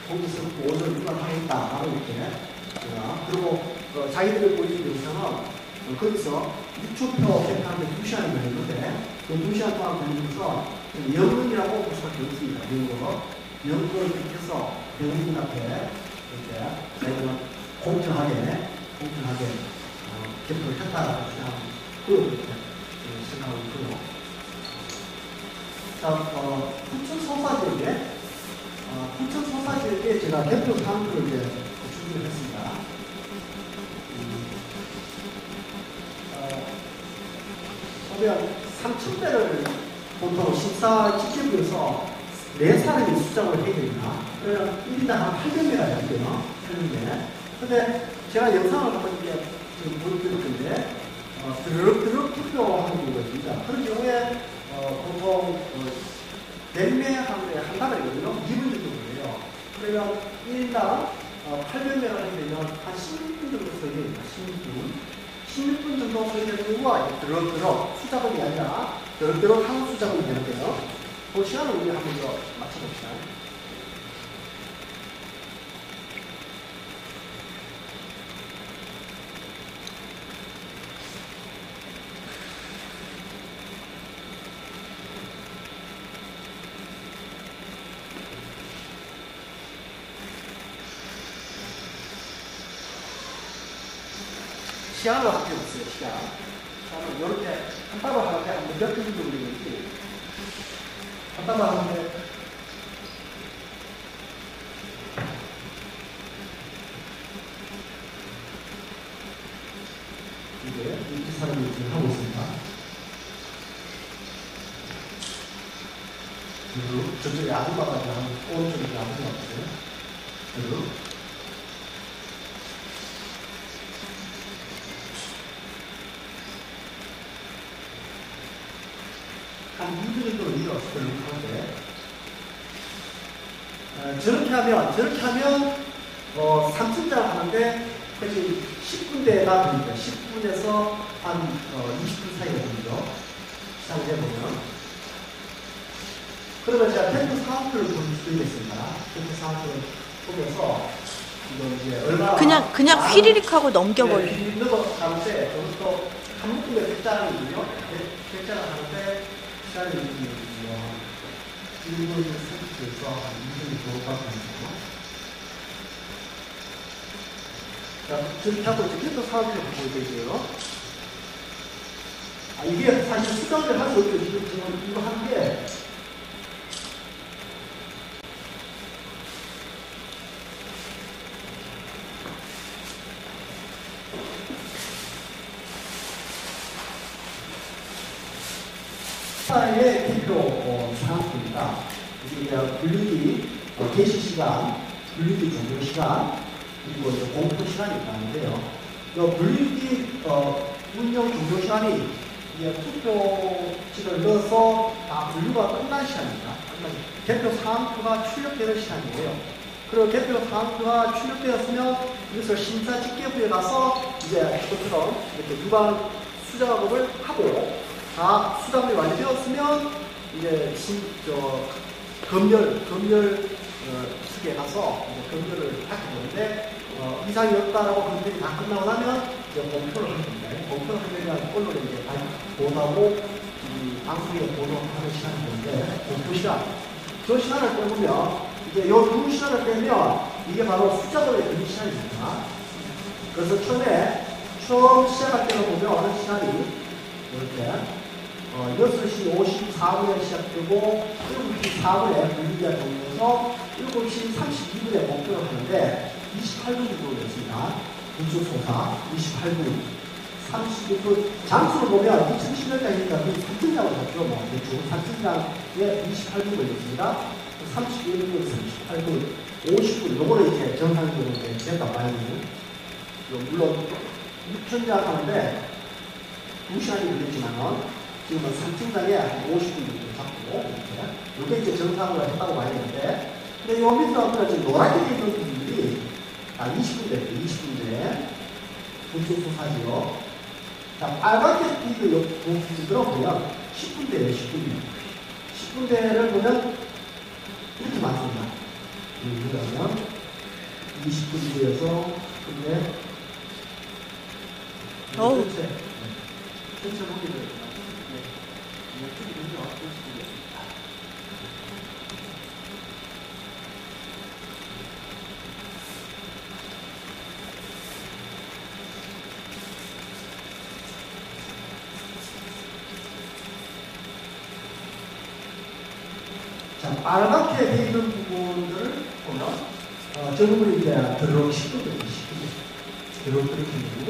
거기서 오늘 위반하겠다라고 이렇게 그리고 자기들이 보여준 영상은 거기서 6초표 개표하는데 2시간이 걸리는데 그 2시간 동안 걸리면서 연금이라고 볼 수밖에 없습니다. 연금을 이렇게 해서 배우님 앞에 이렇게 저희들은 공정하게 개표를 했다라고 생각하고 그렇게 생각하고 있고요. 자, 부천 소사지역에 제가 개표 사항들을 이제 준비를 했습니다. 보면 3,000배를 보통 심사 직접에서 4사람이 수작을 해야 됩니다. 그러면 1인당 한 800배가 돼요. 800배. 근데 제가 영상을 한번 이렇게 지금 보여드릴 건데, 드르륵 투표하는 경우가 있습니다. 그런 경우에, 보통, 100매 하는데 한 달이거든요. 2분 정도 걸려요. 그러면 1인당 800매를 하게 되면 한 16분 정도 써야 됩니다. 16분 정도 써야 되는 경우가 드르륵 수작업이 아니라 드르륵 하는 수작업이 되는데요. 그 시간을 우리 한번 더 맞춰봅시다. 시간을 합해 보세요. 시간을 이렇게 한 답을 하는데 한 몇 분 정도 걸리는지 한 답을 하는데 이게 이 사람이 지금 하고 있습니다. 그리고 저쪽에 아줌마가 한 오른쪽에 아줌마가 있어요. 그리고 한 2분 정도로 이어서 하는데 저렇게 하면 3층장 하는데 거의 10분대가 됩니다. 10분에서 한 20분 사이가 됩니다. 시작을 해보면 그러면 제가 템포 사업표를 보여드리겠습니다. 템포 사업표를 보면서 이거 이제 얼마 그냥 휘리릭 하고 넘겨버려. 네, 넘어가는데 여기서 한 묶음에 100장이거든요. 100장을 하는데 시간이 1분 30초에서 한 2분이 정도까지 됩니다. 자, 저렇게 하고 이제 템포 사업표를 보여드릴게요. 이게 사실 수정을 할 수 없죠. 지금 이거 하는 게 스타의 대표 사항입니다. 이제 분류기 개시 시간, 분류기 종료 시간, 그리고 이제 공표 시간이 있는데요. 분류기 운영 종료 시간이 이제 투표지를 넣어서 다 분류가 끝난 시간입니다. 개표 사항표가 출력되는 시간이에요. 그리고 개표 사항표가 출력되었으면 이것을 심사 집계부에 가서 이제 이것처럼 이렇게 유관 수작 작업을 하고 다 수작업이 완료되었으면 이제 검열수기에 가서 이제 검열을 하게 되는데 이상이 없다라고 검열이 다 끝나고 나면 이제 검표를 하는 겁니다. 검표를 하려면 언론에 이제 보도하고 방송에 보도하는 시간이 있는데 공표 시간. 저 시간을 빼보면 이제 요 두 시간을 빼면 이게 바로 수작업의 그 시간입니다. 그래서 처음 시작할 때로 보면 어느 시간이 이렇게 6시 54분에 시작되고 7시 4분에 분위기가 정리해서 7시 32분에 목표를 하는데 28분 정도 됐습니다. 군수소사 28분 32분 장수를 보면 2010년까지니까 그 3층장을 했죠. 대충 3층장에 28분 걸렸습니다. 31분, 38분, 50분 요거를 이제 정상적으로 됐단 말이에요. 물론 6천장 하는데 2시간이 걸렸지만은 지금은 3층장에 50분 정도 잡고 이게 이제 정상으로 했다고 봐야 되는데 근데 요 밑에 보면 지금 노랗게 되어 있는 부분들이 20분대 군수소사지요. 자, 빨갛게 띄는 부분들은 보면 10분대예요, 10분대를 보면 이렇게 많습니다. 그러면 20분대에서 근데 전체 보기를 자, 빨갛게 되어 있는 부분들을 보면 저 부분이 이제 들어오기 10분대, 들어오기 그렇게 되고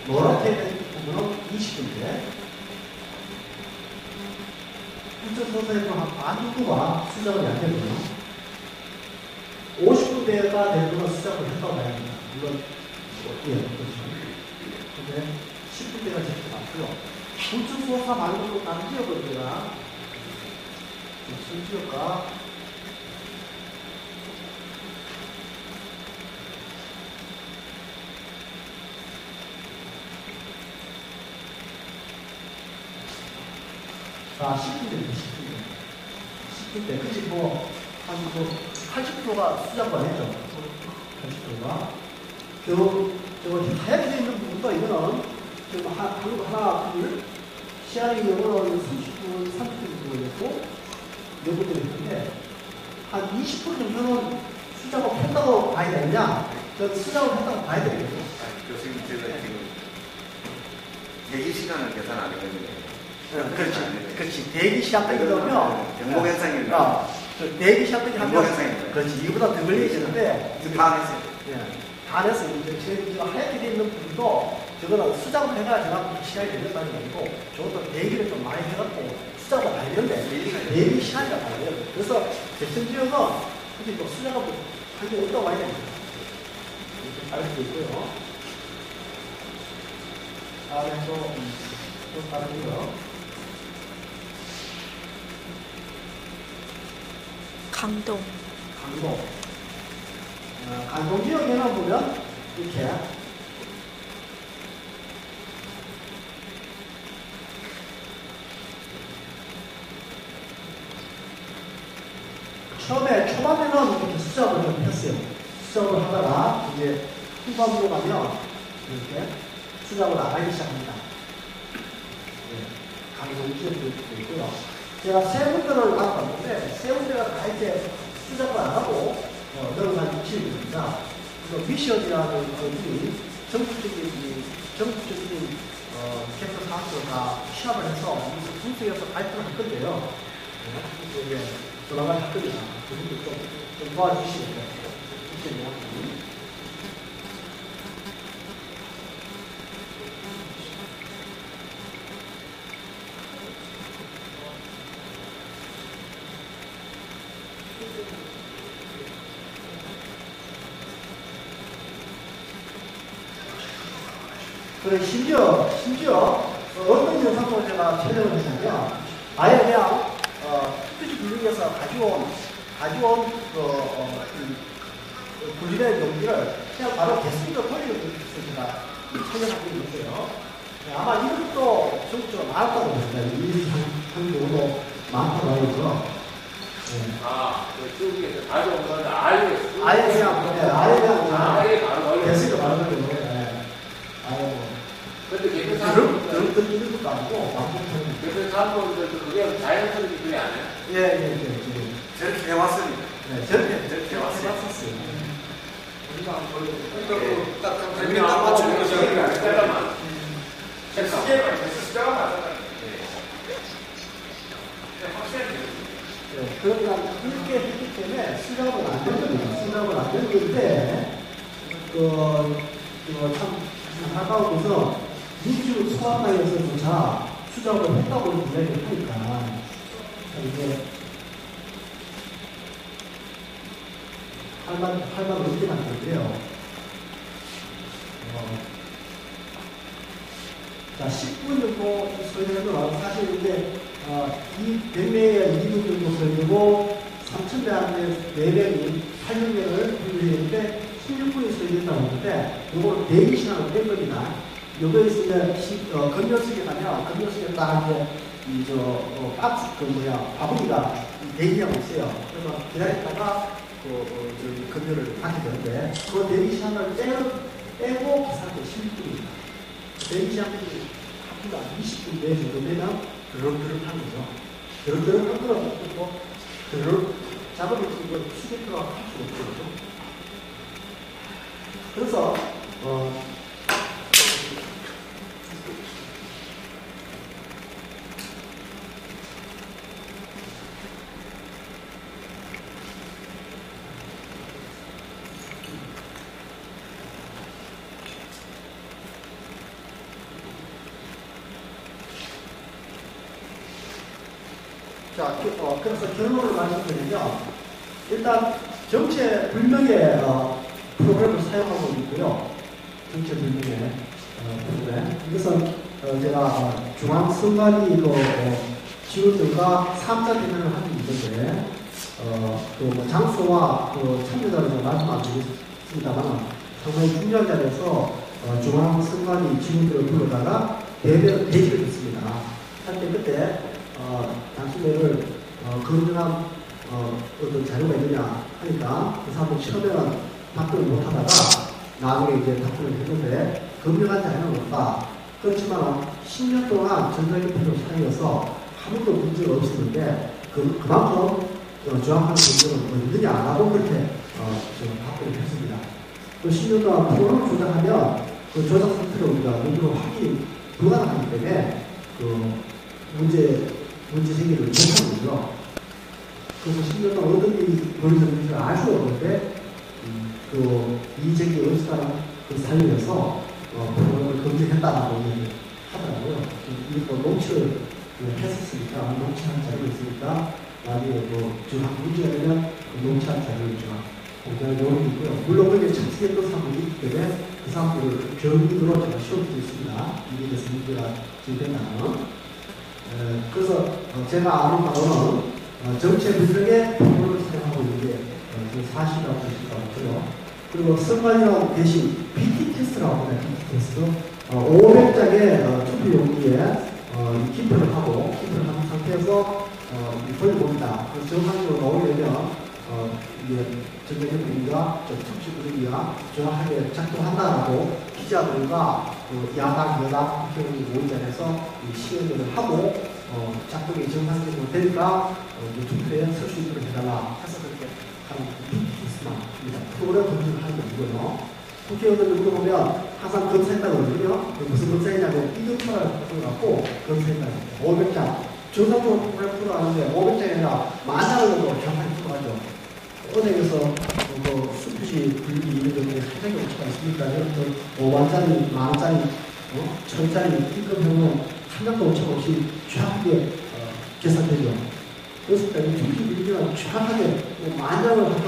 노랗게 된 부분은 20분대. 군수소사에서 한 반 정도가 수작업이 안 되거든요. 50분대가 대부분 수작업을 했다고 봐야 합니다. 물론 예, 그렇죠. 근데 10분대가 제일 많고요. 군수소사 말고도 다른 지역을 제가 무슨 지역과 자, 10분대. 그치, 한 80%가 수작관 했죠. 80%가. 저거 하얗게 되어 있는 부분도 이거는 지금 하나, 둘, 시간이 이거는 30분 정도 걸렸고, 여부들이 있는데, 한 20분 정도는 수작업 했다고 봐야 되느냐? 저 수작업 했다고 봐야 되겠죠. 교수님, 제가 지금 대기 시간을 계산 안 했거든요. 그렇지. 대기 시작하게 되면 경고 현상입니다. 대기 시작하게 하면 현상입니다. 그렇지. 이보다 더 걸리겠는데 다 안 했어요. 다 안 했어요. 지금 하얗게 되어 있는 부분도 저거는 수작을 해가 제가 시간이 걸렸다는 게 아니고 저것도 대기를 좀 많이 해갖고 수작을 봐야 되는데 대기 시간이라 봐야 돼요. 그래서 대천지역은 굳이 또 수작을 한 게 없다고 봐야 됩니다. 이렇게 알 수 있고요. 다음에 또 다른 거. 강동 지역에는 보면 이렇게 초반에는 이렇게 수작을 좀 했어요. 수작을 하다가 이제 후반으로 가면 이렇게 수작을 안 하기 시작합니다. 강동 지역도 있고요. 제가 세 군데를 나왔는데 세 군데가 다 이제 수작을 안 하고 넘어간 지역입니다. 그리고 미션이라는 것이 전국적인 개표 사항들을 다 시합을 해서 분석해서 발표를 할 건데요. 이게 돌아갈 할 겁니다. 그분들 좀 도와주시면 돼요. 그리고 심지어 어떤 영상도 제가 촬영을 했냐면 아예 그냥 투표지 분리해서 가져온 분리된 용기를 그냥 바로 개수로 돌리는 것을 제가 촬영하고 있는데요. 아마 이것도 전국적으로 나왔다고 봅니다. 이 경우도 많다고 알죠. 저기에서 가져온 건 아예 그냥 개수로 바로 돌리는 거예요. 근데 개그 그런 이런 것도 아니고 개그 사람들도 그게 자연스럽게 그래 안 해요? 예. 저렇게 해왔습니다. 네, 저렇게 해왔어요. 해봤었어요. 딱 맞추는 거죠. 그러니까 그렇게 했기 때문에 수작은 안 되는 겁니다. 수작은 안 되는 건데, 참 안타까운 것은 민주 소환당에서조차 수작을 했다고 이야기를 하니까, 이게 할만 없긴 한데요. 자, 10분 정도 설명을 하고, 사실 근데, 이 100명에 2분 정도 설명고, 3,000명한테 4명이 8명을 분류했는데, 16분이 설명했다고 하는데, 요거 대기 시간을 뺀 겁니다. 요거에 있으면, 건너석에 가면, 건너석에 딱 이제, 박스, 바구니가 대기하고 있어요. 그래서 기다렸다가, 건너를 하게 되는데, 그 대기 시간을 빼고 기사도 16분입니다. 대기 시간이 합니다. 20분 내 정도 되면 드럭드럭 하는 거죠. 드럭드럭 한 거는 없고, 드럭 잡으면 이거 수직으로 할 수 없거든요. 그래서, 자, 그래서 결론을 말씀드리면, 일단, 정체불명의 프로그램을 사용하고 있고요. 정체불명의 프로그램. 이것은 제가 중앙선관위 직원들과 3자 대면을 하고 있는데, 또 장소와 참여자를 말씀 안 드리겠습니다만, 상당히 중요한 자리에서 중앙선관위 직원들을 불러다가 대기를 했습니다. 할 때 그때 당신들을 건전한 어떤 자료가 있느냐 하니까 그 사람은 처음에는 답변을 못하다가 나중에 이제 답변을 했는데 건전한 자료는 없다. 그렇지만 10년 동안 전자기표를 사용해서 아무도 문제가 없었는데 그만큼 정확한 문제는 없느냐라고 그렇게 답변을 했습니다. 또 10년 동안 프로를 조작하면 그 조작 상태를 우리가 눈으로 확인이 불가능하기 때문에 문제 제기를 못하는 거죠. 그래서 10년 동안 어떤 일이 벌어졌는지 알 수 없는데, 이 제기 의사를 살리면서, 프로그램을 검증했다라고 하더라고요. 이거 녹취를 했었으니까, 녹취한 자료가 있으니까, 나중에 한 문제가 되면 녹취한 자료를 공개할 요령이 있고요. 물론 그게 착색했던 사람이 있기 때문에 그 사람들을 경위로 제가 시험도 있습니다. 이게 대해서 문제가 진행된다면. 그래서 제가 아는 바로는 정체불명의 프로그램을 사용하고 있는 게 사실이라고 볼 수가 없고요. 그리고 선관위원 대신 BT 테스트라고 합니다. BT 테스트. 500장의 투표 용지에 기표를 하고 기표를 한 상태에서 돌려봅니다. 그래서 정상적으로 나오려면 이게 정경협의가 특수 분위기가 정확하게 작동한다라고 기자들과 야당, 여당 국회의원이 모인 자리에서 시연을 하고 작동이 정상적으로 되니까 투표에 설 수 있도록 해달라 해서 그렇게 하는 있습니다. 프로그램 검증을 하는 거고요. 국회의원들 물어보면 항상 검사했다고 그러거든요. 무슨 검사했냐면 이등표를 갖고 검사했다고 500장. 정상적으로 프로그램 풀어가는데 500장이 아니라 만장을 넣고 정확하게 풀어가죠. 은행에서 수표시 분리 이런 경우에 사장이 오차가 있으니까 여러분들 5만짜리, 만원짜리, 1000짜리 입금형은 한 장도 오차가 없이 정확하게 계산되죠. 그래서 이 투표 분리는 정확하게 만장을 하든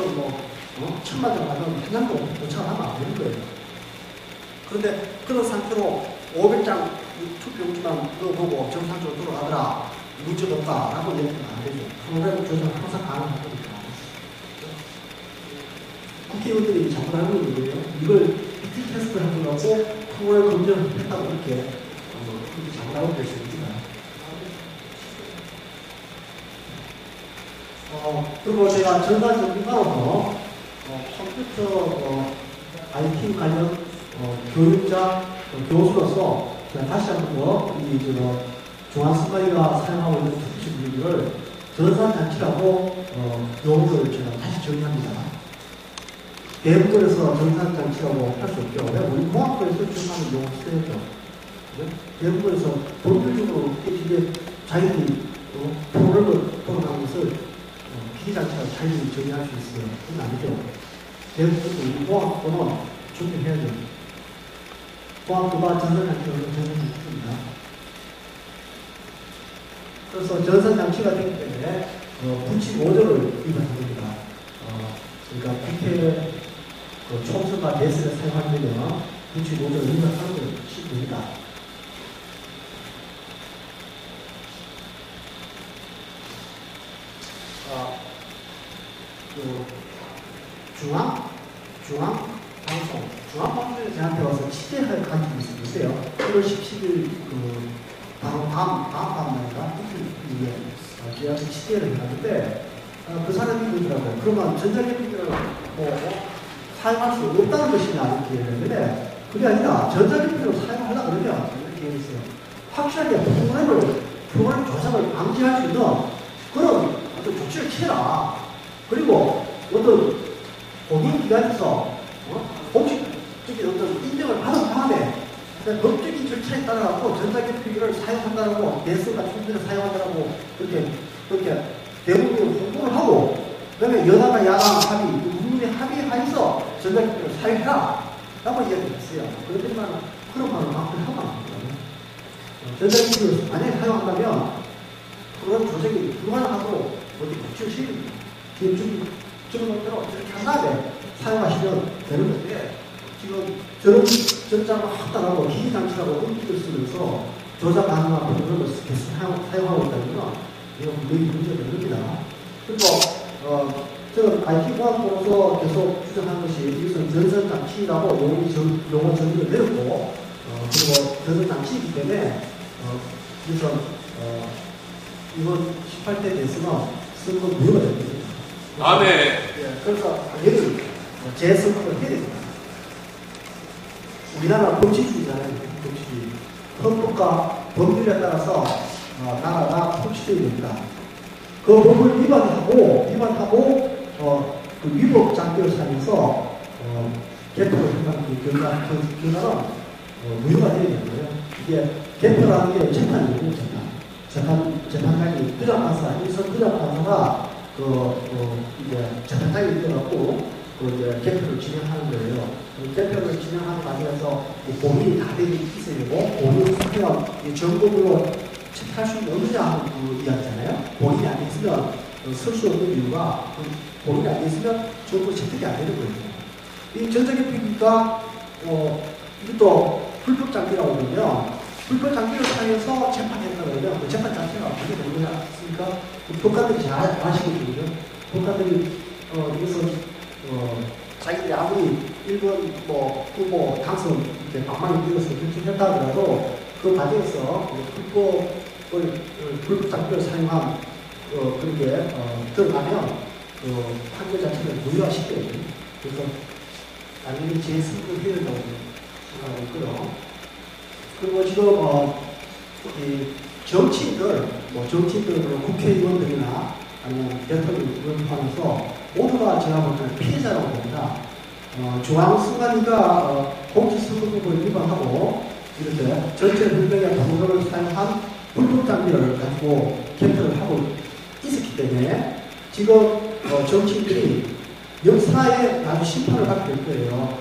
1000만 장을 하든 한 장도 오차가 하면 안 되는 거예요. 그런데 그런 상태로 500장 투표용지만 넣어보고 정상적으로 돌아가더라. 문제가 없다라고 얘기하면 안 되죠. 프로그램 조정 항상 가능한 거니까. 국회의원들이 자꾸 알고 있는 거예요. 이걸 PT 테스트를 하고 프로그램 검증을 했다고 이렇게 자꾸 나오고 계십니다. 그리고 제가 전산전문가로서 컴퓨터 IT 관련 교육자 교수로서 제가 다시 한번 중앙선관위가 사용하고 있는 특수 기기를 전산장치라고 용어를 제가 다시 정의합니다. 대부분에서 전산장치라고 할 수 없죠. 왜? 우리 공학부에서 주장하는 용어 쓰여죠. 대부분에서 본질적으로 이게 자기들이 프로그램을 돌아가는 것을 기기장치가 자기들이 정의할 수 있어요. 그건 아니죠. 대부분 우리 공학부는 준비해야죠. 공학부가 전산장치를 정의했습니다. 그래서 전산장치가 되기 때문에 부치 모델을 위반한 겁니다. 그러니까 국회 총선과 대선에 사용하면 부치 모델을 위반하는 것입니다. 중앙방송에 저한테 와서 취재할 가지고 있어요. 1월 17일 다음 날인가 이틀 뒤에 제가 취재를 해놨는데 그 사람이 그러더라고요. 그러면 전자기기를 사용할 수 없다는 것이냐 이렇게 얘기했는데 그게 아니라 전자기기를 사용하려고 그러면 이렇게 얘기했어요. 확실하게 프로그램 조작을 방지할 수 있는 그런 어떤 조치를 취해라. 그리고 어떤 공인기관에서 공식적인 어떤 인정을 받은 다음에 법적인 절차에 따라서 전자기기를 사용한다라고 대선과 총선을 사용한다라고 그렇게 대부분 홍보를 하고 그다음에 여당과 야당 합의, 국민의 합의하에서 전자기기를 사용해라 라고 이야기를 했어요. 그렇지만 그런 말을 막 하면 안 됩니다. 전자기기를 만약에 사용한다면 그런 조작이 불가능하고 어디 법칙을 시킵니다. 지금 대로 이렇게 한 다음에 사용하시면 되는 건데 지금 저런 전장을 확단하고 기기장치라고 움직일 쓰면서 조작 가능한 프로그램을 계속 사용하고 있다면 이건 분명히 문제가 됩니다. 그리고 저는 IT공학부로서 계속 주장하는 것이 이것은 전선장치라고 용어 정의를 내렸고 그리고 전선장치이기 때문에 이번 18대 대선은 선거 무효가 됩니다. 아멘. 그래서 당연히 재선거를 해야 됩니다. 우리나라 법치주의잖아요. 법치주의. 헌법과 법률에 따라서 나라가 통치되어야 됩니다. 그 법을 위반하고 그 위법 장치를 사용해서 개표를 한다는 그 결과는 무효가 되어야 되고요. 이게 개표라는 게 재판이에요. 재판장이 부장판사, 일선 부장판사가 이제 재판장이 되어갖고 이제 개표를 진행하는 거예요. 개표를 진행하는 과정에서 본인이 다 되게 있어야 되고 본인이 상태가 전국으로 채택할 수 있는 없느냐 하는 그 이야기잖아요. 본인이 안 있으면 설 수 없는 이유가 본인이 안 있으면 전국 채택이 안 되는 거예요. 이 전자개표기가 이것도 불법 장비라고 그러면 불법 장비를 사용해서 재판했다고 그러면 그 재판 자체가 어떻게 되는 거지 않습니까? 법관들이 잘 아시거든요. 법관들이 이것은 자기들이 아무리 1번 후보 당선 이렇게 방망이 밀어서 결정했다 하더라도 그 과정에서 불법 장비를 사용한 그렇게 들어가면 판결 자체를 무효화시켜요. 그래서 당연히 재선거를 해야 된다고 생각하고 있고요. 그리고 지금 이 정치인들, 국회의원들이나 아니면 대통령을 포함해서 모두가 제가 볼 때는 피해자라고 봅니다. 중앙선관위가 공직선거법을 위반하고 이렇게 전체 불명예 프로그램을 사용한 불법 장비를 가지고 개표를 하고 있었기 때문에 지금 정치인들이 역사에 아주 심판을 받게 될 거예요.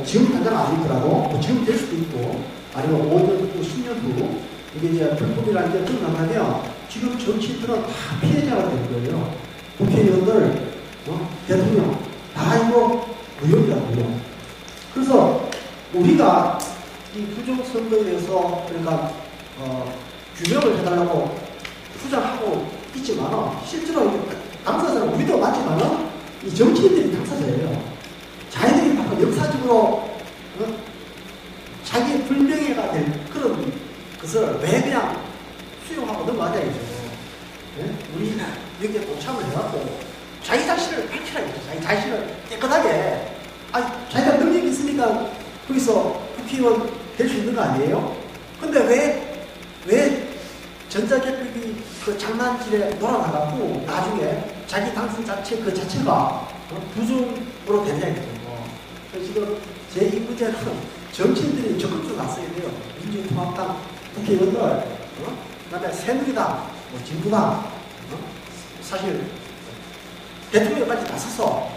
지금 당장 아니더라도 지금 될 수도 있고 아니면 5년 후, 10년 후 이게 이제 불법이라는 게 드러나면 지금 정치인들은 다 피해자가 되는 거예요. 국회의원들, 대통령 다 이거 무효이라고요. 그래서 우리가 이 부정선거에 대해서 그러니까 규명을 해달라고 주장하고 있지만 실제로 당사자는 우리도 맞지만 이 정치인들이 당사자예요. 자기들이 바로 역사적으로 자기의 불명예가 될 그런 것을 왜 그냥 수용하고 넘어가자이죠. 네? 우리 여기에 동참을 해갖고 자기 자신을 밝히라이죠. 자기 자신을 깨끗하게 자기가 능력이 있으니까 거기서 국회의원 될 수 있는 거 아니에요? 근데 왜 전자개표기 그 장난질에 놀아나가고 나중에 자기 당선 자체 그 자체가 부정으로 되냐 이거죠. 그래서 지금 제 이 문제는 정치인들이 적극적으로 나서야 돼요. 민주통합당 국회의원들, 그다음에 새누리당, 진보당, 사실 대통령까지 나서서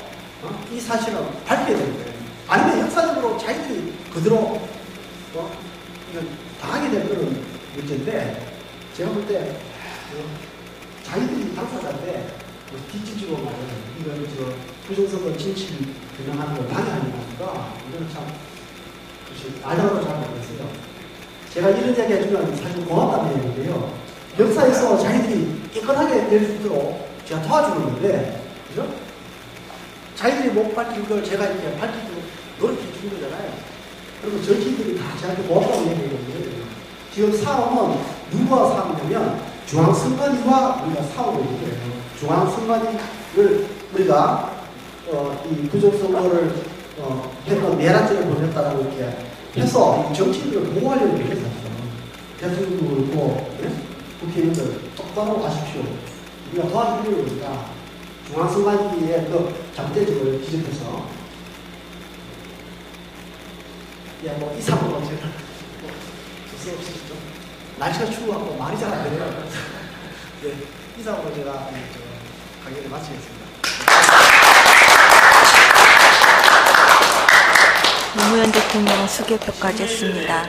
이 사실은 밝혀야 되는 거예요. 아니면 역사적으로 자기들이 그대로 이건 당하게 될 그런 문제인데 제가 볼 때 자기들이 당사자인데 뒷지지고 말하는 이건 부정선거 진실 규명하는 걸 방해하는 거니까 이거는 참 알다가도 잘 모르겠어요. 제가 이런 이야기 해주면 사실 고맙다는 얘기인데요. 역사에서 자기들이 깨끗하게 될 수 있도록 제가 도와주는 건데 그죠? 자기들이 못 밝힐 걸 제가 이렇게 밝히고 노력해 주는 거잖아요. 그리고 정치인들이 다 저한테 고맙다고 얘기해요. 지금 싸움은 누구와 싸우냐면 중앙선관위와 우리가 싸우고 있는 거예요. 중앙선관위를 우리가 이 부정선거를 했던 내란죄를 벌였다라고 이렇게 해서 이 정치인들을 보호하려고 해요. 대통령도 그렇고 국회의원들 똑바로 가십시오. 우리가 도와주려고 그러니까 중앙선관위의 그 잠재적을 기적해서 이 사고가 제가 두서없으시죠? 날씨가 추워갖고 말이 잘 안 되네요. 네, 이 사고로 제가 강연을 마치겠습니다. 노무현 대통령 수개표까지 했습니다.